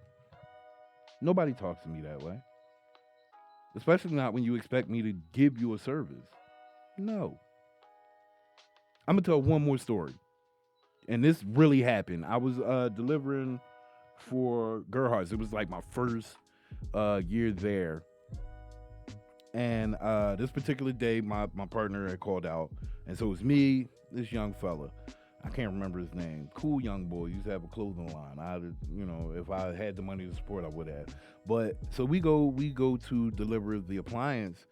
Nobody talks to me that way. Especially not when you expect me to give you a service. No. I'm going to tell one more story. And this really happened. I was delivering for Gerhardt's. It was like my first year there. And this particular day, my partner had called out. And so it was me, this young fella. I can't remember his name. Cool young boy. He used to have a clothing line. If I had the money to support, I would have. But so we go to deliver the appliance.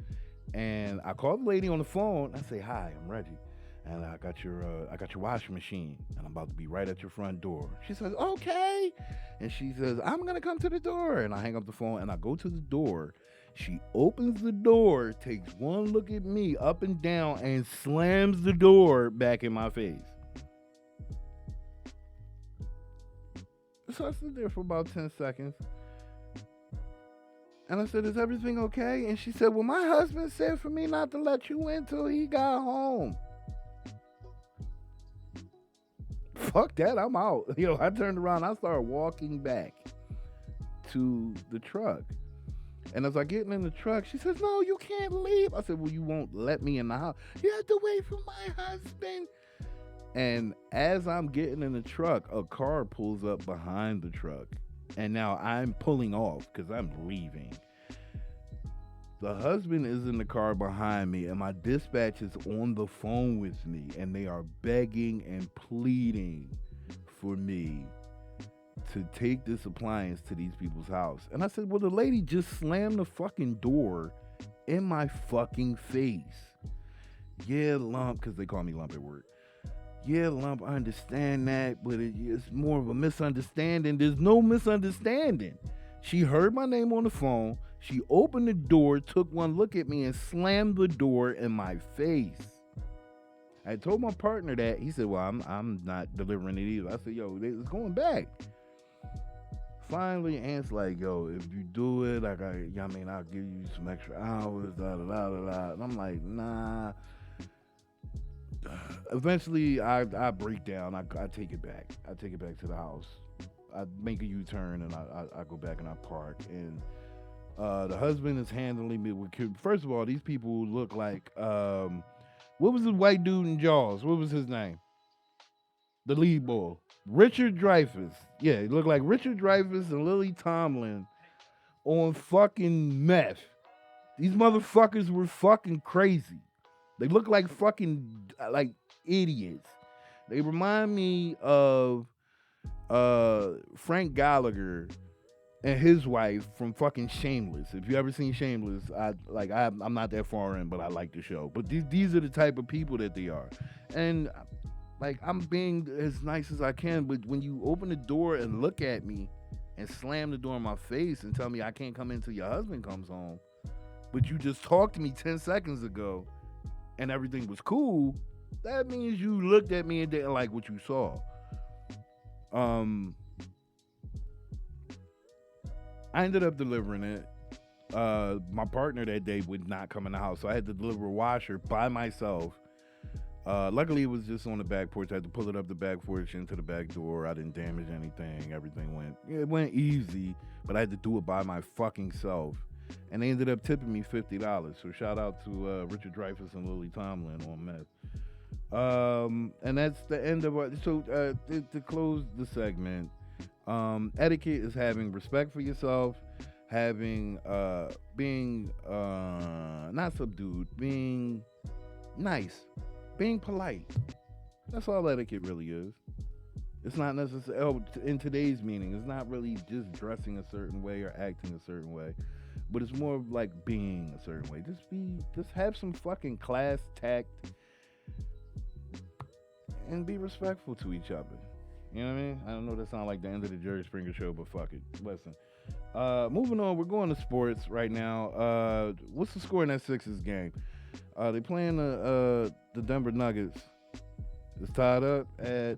And I called the lady on the phone. I say, hi, I'm Reggie. And I got your washing machine, and I'm about to be right at your front door. She says, okay. And she says, I'm going to come to the door. And I hang up the phone, and I go to the door. She opens the door, takes one look at me up and down, and slams the door back in my face. So I stood there for about 10 seconds. And I said, is everything okay? And she said, well, my husband said for me not to let you in till he got home. Fuck that, I'm out. I turned around, I started walking back to the truck. And as I getting in the truck, she says, no, you can't leave. I said, well, you won't let me in the house. You have to wait for my husband. And as I'm getting in the truck, a car pulls up behind the truck. And now I'm pulling off because I'm leaving. The husband is in the car behind me, and my dispatch is on the phone with me, and they are begging and pleading for me to take this appliance to these people's house. And I said, well, the lady just slammed the fucking door in my fucking face. Yeah, Lump, because they call me Lump at work. Yeah, Lump, I understand that, but it's more of a misunderstanding. There's no misunderstanding. She heard my name on the phone. She opened the door, took one look at me, and slammed the door in my face. I told my partner that. He said, "Well, I'm not delivering it either." I said, "Yo, it's going back." Finally, Ant's like, "Yo, if you do it, like I mean, I'll give you some extra hours, da da da da da." And I'm like, "Nah." Eventually, I break down. I take it back. I take it back to the house. I make a U-turn and I go back and I park. And the husband is handling me with. First of all, these people look like what was the white dude in Jaws? What was his name? The lead boy, Richard Dreyfuss. Yeah, he looked like Richard Dreyfuss and Lily Tomlin on fucking meth. These motherfuckers were fucking crazy. They look like fucking like idiots. They remind me of Frank Gallagher and his wife from fucking Shameless. If you ever seen Shameless, I'm not that far in, but I like the show. But these are the type of people that they are, and like I'm being as nice as I can. But when you open the door and look at me and slam the door in my face and tell me I can't come in until your husband comes home, but you just talked to me 10 seconds ago and everything was cool, that means you looked at me and didn't like what you saw. Um, I ended up delivering it. My partner that day would not come in the house, so I had to deliver a washer by myself. Luckily, it was just on the back porch. I had to pull it up the back porch into the back door. I didn't damage anything. Everything it went easy, but I had to do it by my fucking self. And they ended up tipping me $50. So shout out to Richard Dreyfuss and Lily Tomlin on meth. And that's the end of our. So to close the segment, etiquette is having respect for yourself, having being not subdued, being nice, being polite. That's all etiquette really is. It's not necessarily in today's meaning. It's not really just dressing a certain way or acting a certain way, but it's more like being a certain way. Just have some fucking class, tact, and be respectful to each other. You know what I mean? I don't know that sounds like the end of the Jerry Springer show, but fuck it. Listen. Moving on, we're going to sports right now. What's the score in that Sixers game? They playing the Denver Nuggets. It's tied up at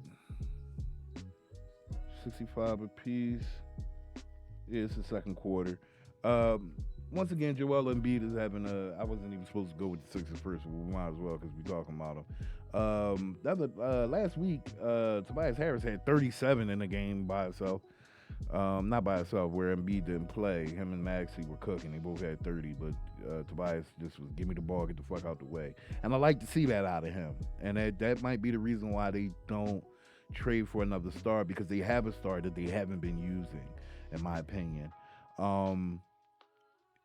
65 apiece. Yeah, it's the second quarter. Once again, Joel Embiid is having a. I wasn't even supposed to go with the Sixers first, but we might as well because we're talking about them. Last week, Tobias Harris had 37 in the game by himself. Not by himself, where Embiid didn't play. Him and Maxey were cooking. They both had 30, but Tobias just was, give me the ball, get the fuck out the way. And I like to see that out of him. And that might be the reason why they don't trade for another star, because they have a star that they haven't been using, in my opinion.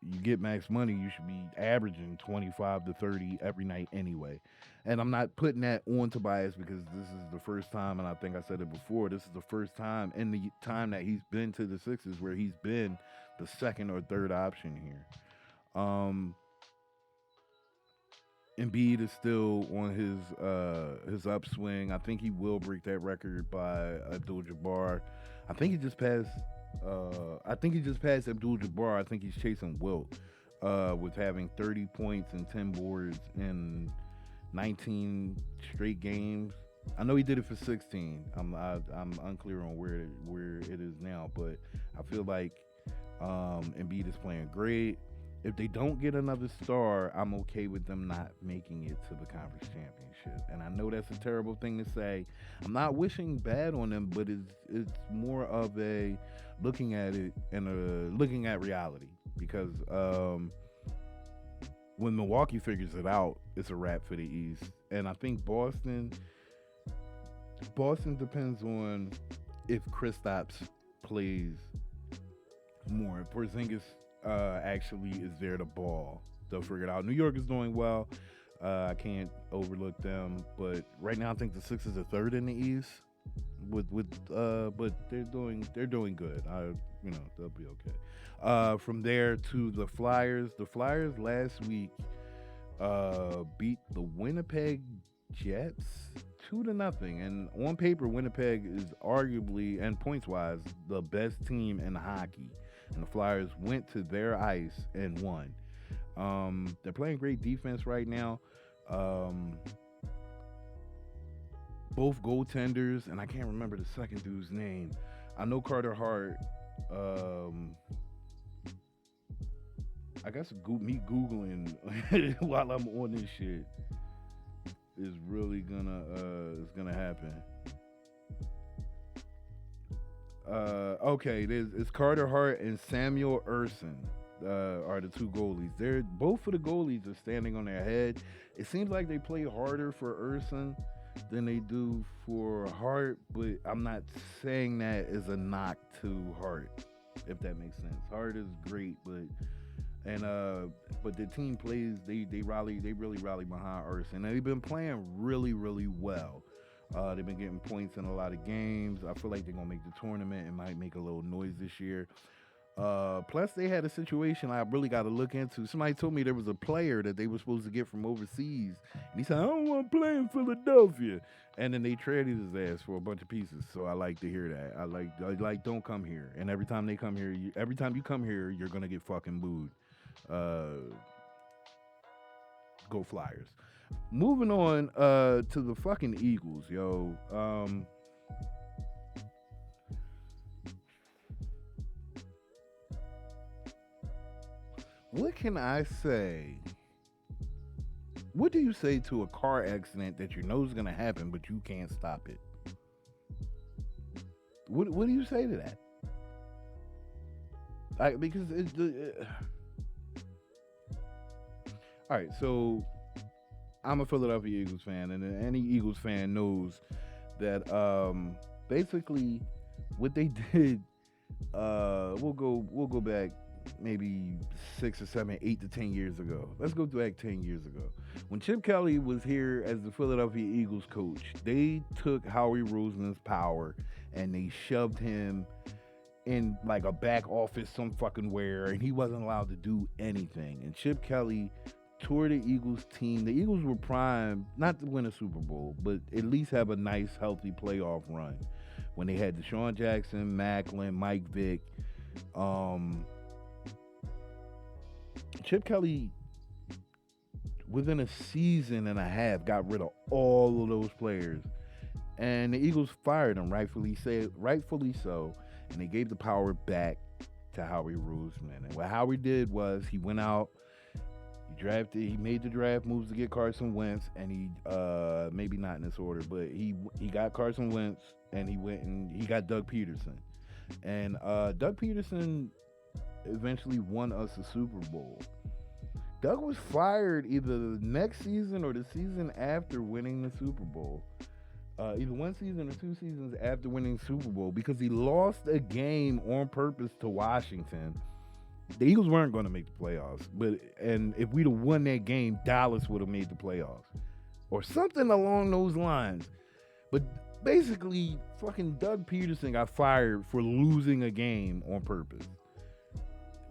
You get max money, you should be averaging 25 to 30 every night anyway. And I'm not putting that on Tobias because this is the first time, and I think I said it before, this is the first time in the time that he's been to the Sixers where he's been the second or third option here. Embiid is still on his upswing. I think he will break that record by Abdul-Jabbar. I think he just passed Abdul-Jabbar. I think he's chasing Wilt with having 30 points and 10 boards in 19 straight games. I know he did it for 16. I'm unclear on where it is now, but I feel like Embiid is playing great. If they don't get another star, I'm okay with them not making it to the conference championship. And I know that's a terrible thing to say. I'm not wishing bad on them, but it's more of a looking at it and looking at reality. Because when Milwaukee figures it out, it's a wrap for the East. And I think Boston depends on if Kristaps plays more. If Porzingis actually is there to ball, they'll figure it out. New York is doing well. I can't overlook them, but right now I think the Sixers are third in the East. But they're doing good. They'll be okay. From there to the Flyers. The Flyers last week beat the Winnipeg Jets 2-0, and on paper, Winnipeg is arguably, and points wise, the best team in hockey. And the Flyers went to their ice and won. They're playing great defense right now. both goaltenders, and I can't remember the second dude's name. I know Carter Hart. Um, I guess me googling while I'm on this shit is really gonna happen. Okay, it's Carter Hart and Samuel Urson are the two goalies. They're both of the goalies are standing on their head. It seems like they play harder for Urson than they do for Hart, but I'm not saying that as a knock to Hart, if that makes sense. Hart is great, but the team plays they really rally behind Urson. And they've been playing really, really well. They've been getting points in a lot of games. I feel like they're gonna make the tournament and might make a little noise this year. Plus, they had a situation I really got to look into. Somebody told me there was a player that they were supposed to get from overseas, and he said, "I don't want to play in Philadelphia." And then they traded his ass for a bunch of pieces. So I like to hear that. I like don't come here. And every time they come here, every time you come here, you're gonna get fucking booed. Go Flyers. Moving on to the fucking Eagles, yo. What can I say? What do you say to a car accident that you know is going to happen, but you can't stop it? What do you say to that? Because it's all right. So I'm a Philadelphia Eagles fan, and any Eagles fan knows that basically what they did. We'll go back maybe 6 or 7, 8 to 10 years ago. Let's go back 10 years ago. When Chip Kelly was here as the Philadelphia Eagles coach, they took Howie Roseman's power and they shoved him in like a back office some fucking where, and he wasn't allowed to do anything. And Chip Kelly toured the Eagles team. The Eagles were primed not to win a Super Bowl, but at least have a nice, healthy playoff run. When they had Deshaun Jackson, Macklin, Mike Vick, Chip Kelly, within a season and a half, got rid of all of those players, and the Eagles fired him, rightfully so, and they gave the power back to Howie Roseman. And what Howie did was he went out, he made the draft moves to get Carson Wentz, and he maybe not in this order, but he got Carson Wentz, and he got Doug Peterson, and Doug Peterson eventually won us a Super Bowl. Doug was fired either the next season or the season after winning the Super Bowl. Either one season or 2 seasons after winning the Super Bowl, because he lost a game on purpose to Washington. The Eagles weren't going to make the playoffs, and if we'd have won that game, Dallas would have made the playoffs or something along those lines. But basically, fucking Doug Peterson got fired for losing a game on purpose,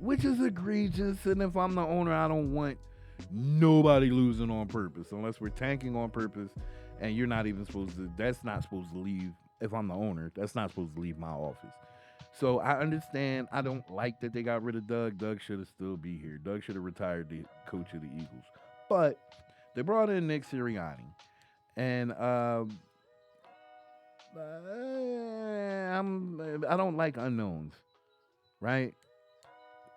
which is egregious. And if I'm the owner, I don't want nobody losing on purpose unless we're tanking on purpose, and you're not even supposed to. That's not supposed to leave. If I'm the owner, that's not supposed to leave my office. So I understand. I don't like that they got rid of Doug. Doug should have still be here. Doug should have retired the coach of the Eagles. But they brought in Nick Sirianni, and I don't like unknowns, right?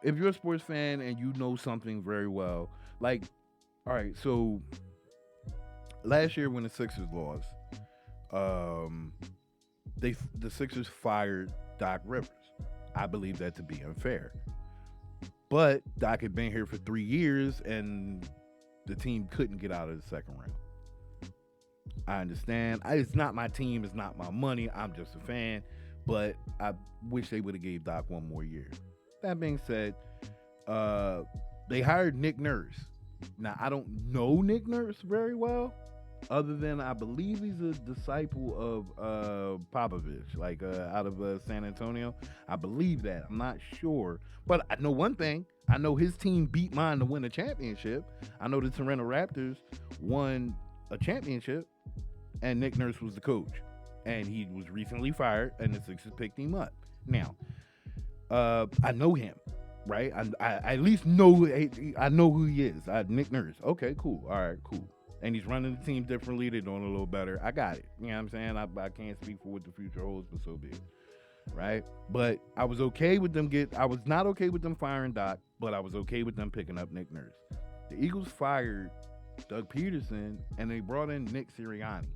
If you're a sports fan and you know something very well, like, all right, so last year when the Sixers lost, the Sixers fired Doc Rivers. I believe that to be unfair. But Doc had been here for 3 years and the team couldn't get out of the second round. I understand. It's not my team. It's not my money. I'm just a fan. But I wish they would have gave Doc one more year. That being said, they hired Nick Nurse. Now, I don't know Nick Nurse very well, other than I believe he's a disciple of Popovich, like out of San Antonio. I believe that. I'm not sure. But I know one thing. I know his team beat mine to win a championship. I know the Toronto Raptors won a championship, and Nick Nurse was the coach. And he was recently fired, and the Sixers picked him up. Now, I know him, right? I at least know, I know who he is. Nick Nurse. Okay, cool. All right, cool. And he's running the team differently. They're doing a little better. I got it. You know what I'm saying? I can't speak for what the future holds, but so be it. Right? But I was okay with them I was not okay with them firing Doc, but I was okay with them picking up Nick Nurse. The Eagles fired Doug Peterson and they brought in Nick Sirianni.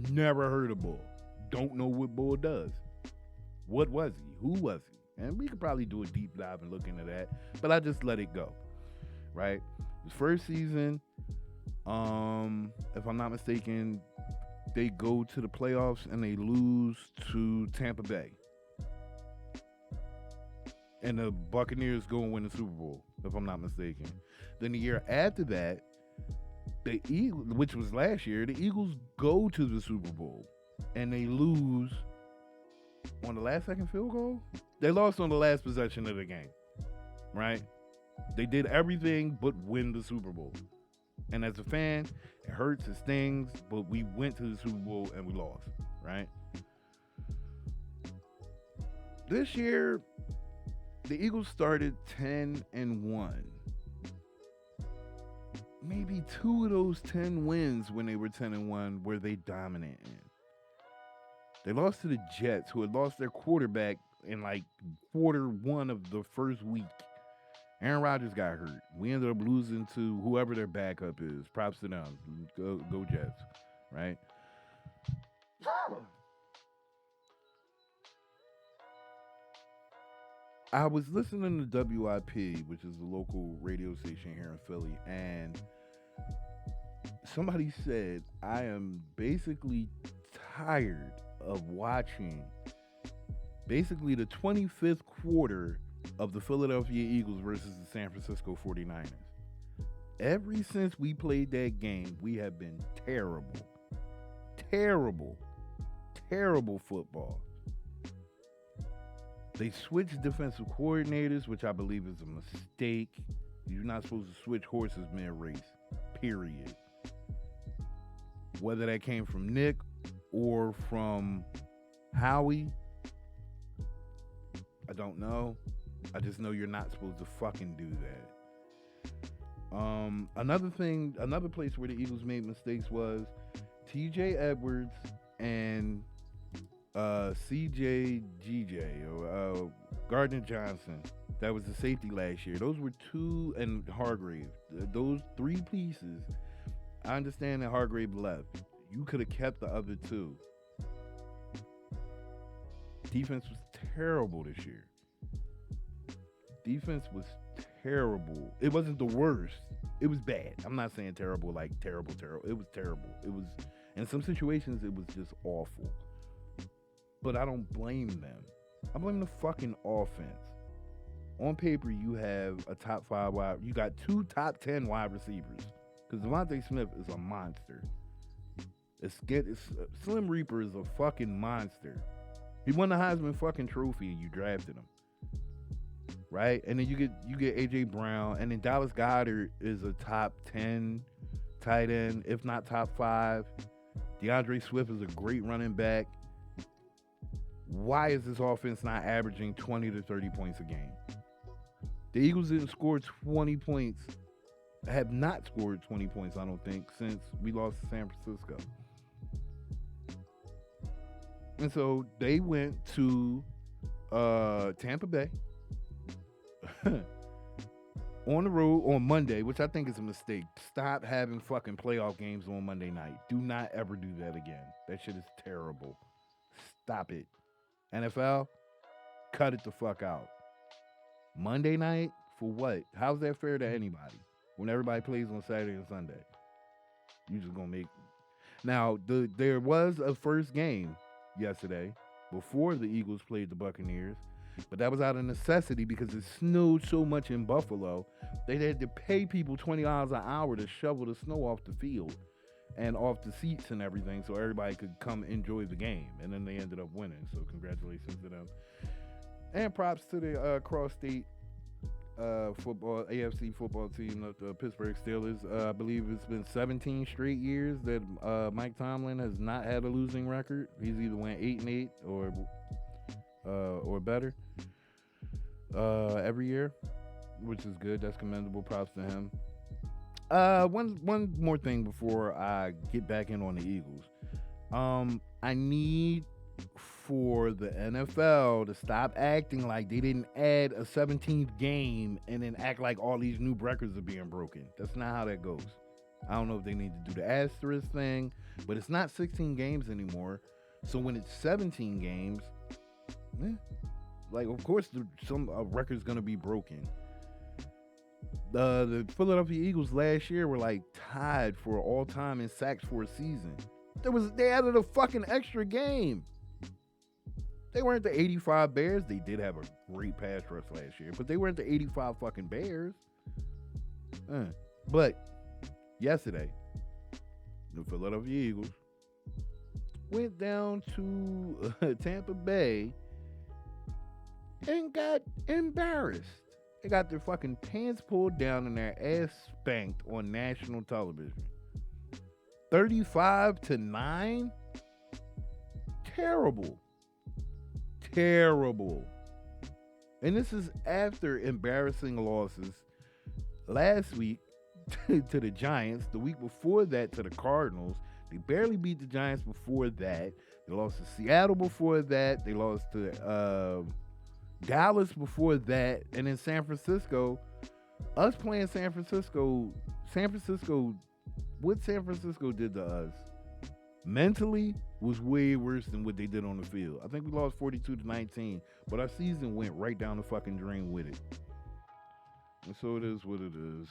Never heard of Bull. Don't know what Bull does. What was he? Who was he? And we could probably do a deep dive and look into that, but I just let it go. Right? His first season, if I'm not mistaken, they go to the playoffs and they lose to Tampa Bay. And the Buccaneers go and win the Super Bowl, if I'm not mistaken. Then the year after that, the Eagles, which was last year, the Eagles go to the Super Bowl and they lose on the last second field goal. They lost on the last possession of the game, right? They did everything but win the Super Bowl. And as a fan, it hurts, it stings, but we went to the Super Bowl and we lost, right? This year, the Eagles started 10-1. Maybe 2 of those 10 wins when they were 10-1 were they dominant in. They lost to the Jets, who had lost their quarterback in like quarter one of the first week. Aaron Rodgers got hurt. We ended up losing to whoever their backup is. Props to them. Go Jets, right? I was listening to WIP, which is the local radio station here in Philly, and somebody said, I am basically tired of watching basically the 25th quarter of the Philadelphia Eagles versus the San Francisco 49ers. Ever since we played that game, we have been terrible. Terrible. Terrible football. They switched defensive coordinators, which I believe is a mistake. You're not supposed to switch horses mid-race, period. Whether that came from Nick or from Howie, I don't know. I just know you're not supposed to fucking do that. Another place where the Eagles made mistakes was TJ Edwards and CJGJ or Gardner Johnson. That was the safety last year. Those were two, and Hargrave. Those three pieces. I understand that Hargrave left. You could have kept the other two. Defense was terrible this year. Defense was terrible. It wasn't the worst. It was bad. I'm not saying terrible like terrible. It was terrible. It was, in some situations, it was just awful. But I don't blame them. I blame the fucking offense. On paper, you have a top 5 wide. You got 2 top 10 wide receivers. Because Devontae Smith is a monster. Slim Reaper is a fucking monster. He won the Heisman fucking trophy and you drafted him. Right? And then you get AJ Brown, and then Dallas Goedert is a top 10 tight end, if not top 5. DeAndre Swift is a great running back. Why is this offense not averaging 20 to 30 points a game? The Eagles didn't score 20 points, have not scored 20 points, I don't think, since we lost to San Francisco. And so they went to Tampa Bay on the road on Monday, which I think is a mistake. Stop having fucking playoff games on Monday night. Do not ever do that again. That shit is terrible. Stop it. NFL, cut it the fuck out. Monday night? For what? How's that fair to anybody? When everybody plays on Saturday and Sunday. You just gonna make... Now, there was a first game yesterday before the Eagles played the Buccaneers, but that was out of necessity because it snowed so much in Buffalo. They had to pay people $20 an hour to shovel the snow off the field and off the seats and everything so everybody could come enjoy the game. And then they ended up winning. So congratulations to them. And props to the cross-state football, AFC football team, the Pittsburgh Steelers. I believe it's been 17 straight years that Mike Tomlin has not had a losing record. He's either went 8-8 or better every year, which is good. That's commendable. Props to him. One more thing before I get back in on the Eagles. I need for the NFL to stop acting like they didn't add a 17th game and then act like all these new records are being broken. That's not how that goes. I don't know if they need to do the asterisk thing, but it's not 16 games anymore. So when it's 17 games, eh, like of course some record's gonna be broken. The Philadelphia Eagles last year were like tied for all time in sacks for a season. They added a fucking extra game. They weren't the 85 Bears. They did have a great pass rush last year, but they weren't the 85 fucking Bears. But yesterday, the Philadelphia Eagles went down to Tampa Bay and got embarrassed. They got their fucking pants pulled down and their ass spanked on national television. 35-9? Terrible. And this is after embarrassing losses last week to the Giants, the week before that to the Cardinals. They barely beat the Giants before that. They lost to Seattle before that. They lost to Dallas before that. And then San Francisco. Us playing San Francisco, what San Francisco did to us mentally was way worse than what they did on the field. I think we lost 42-19, but our season went right down the fucking drain with it. And so it is what it is.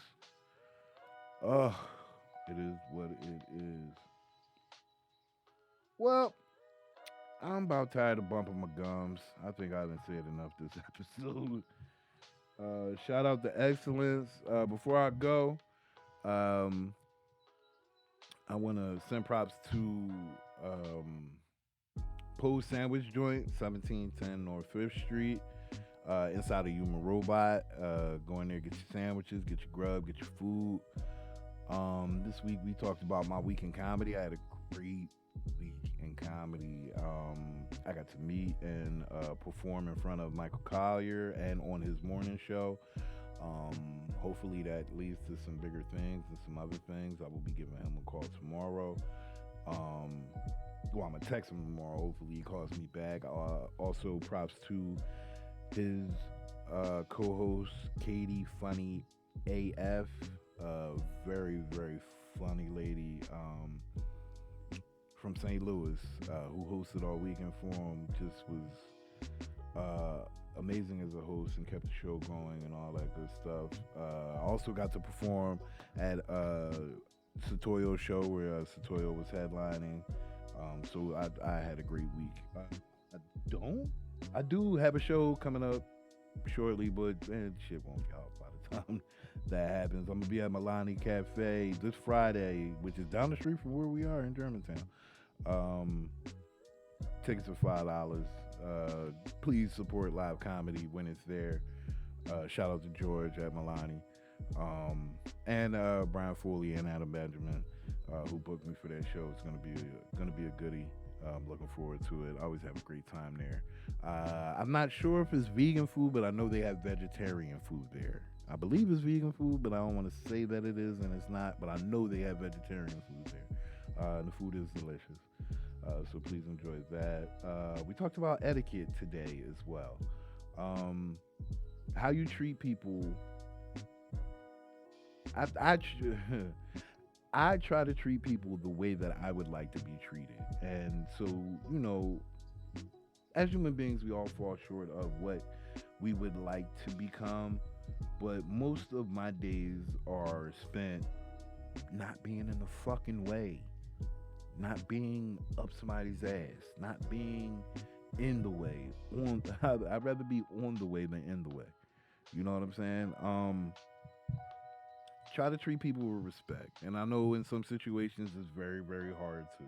It is what it is. Well, I'm about tired of bumping my gums. I think I done said enough this episode. Shout out to Excellence. Before I go, I want to send props to Poe's Sandwich Joint, 1710 North 5th Street, inside of Human Robot. Go in there, get your sandwiches, get your grub, get your food. This week we talked about my week in comedy. I had a great week in comedy. I got to meet and perform in front of Michael Collier and on his morning show. Hopefully that leads to some bigger things and some other things. I will be giving him a call tomorrow. I'm gonna text him tomorrow. Hopefully he calls me back. Also props to his co-host Katie Funny AF, very very funny lady from St. Louis, who hosted our weekend forum. Just was amazing as a host and kept the show going and all that good stuff. I also got to perform at Satoyo's show where Satoyo was headlining. So I had a great week. I do have a show coming up shortly, but shit won't be out by the time that happens. I'm gonna be at Milani Cafe this Friday, which is down the street from where we are in Germantown. Tickets are $5. Please support live comedy when it's there. Shout out to George at Milani, and Brian Foley and Adam Benjamin, who booked me for that show. It's gonna be a goodie. I'm looking forward to it. I always have a great time there. I'm not sure if it's vegan food, but I know they have vegetarian food there. I believe it's vegan food, but I don't want to say that it is and it's not. But I know they have vegetarian food there. And the food is delicious. So please enjoy that. We talked about etiquette today as well. How you treat people. I try to treat people the way that I would like to be treated. And so, as human beings, we all fall short of what we would like to become. But most of my days are spent not being in the fucking way. Not being up somebody's ass. Not being in the way. I'd rather be on the way than in the way. You know what I'm saying? Try to treat people with respect. And I know in some situations it's very, very hard to.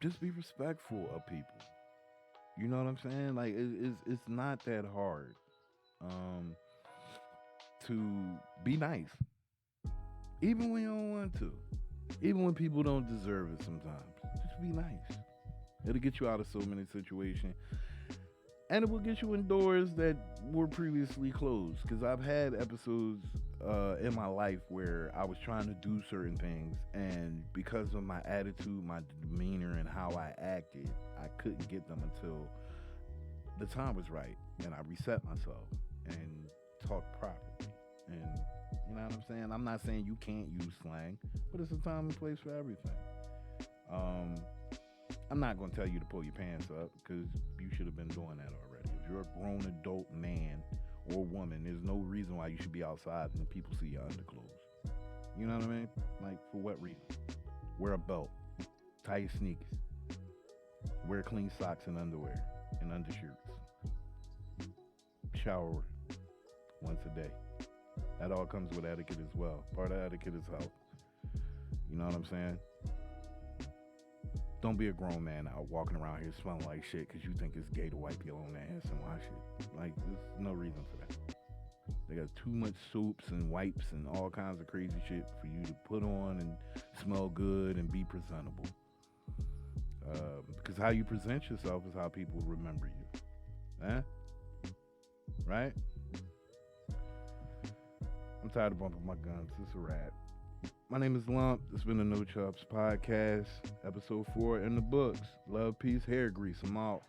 Just be respectful of people. You know what I'm saying? Like it's not that hard to be nice. Even when you don't want to. Even when people don't deserve it sometimes. Just be nice. It'll get you out of so many situations. And it will get you in doors that were previously closed. Because I've had episodes in my life where I was trying to do certain things, and because of my attitude, my demeanor, and how I acted, I couldn't get them until the time was right, and I reset myself and talked properly. And you know what I'm saying? I'm not saying you can't use slang, but it's a time and place for everything. I'm not going to tell you to pull your pants up, because you should have been doing that already. If you're a grown adult man or woman, there's no reason why you should be outside and people see your underclothes. You know what I mean? Like, for what reason? Wear a belt, tie your sneakers, wear clean socks and underwear and undershirts, shower once a day. That all comes with etiquette as well. Part of etiquette is health. You know what I'm saying? Don't be a grown man out walking around here smelling like shit because you think it's gay to wipe your own ass and wash it. Like, there's no reason for that. They got too much soaps and wipes and all kinds of crazy shit for you to put on and smell good and be presentable. Because how you present yourself is how people remember you. Huh? Right? I'm tired of bumping my guns. It's a wrap. My name is Lump. This has been the No Chops Podcast, episode 4 in the books. Love, peace, hair grease. I'm out.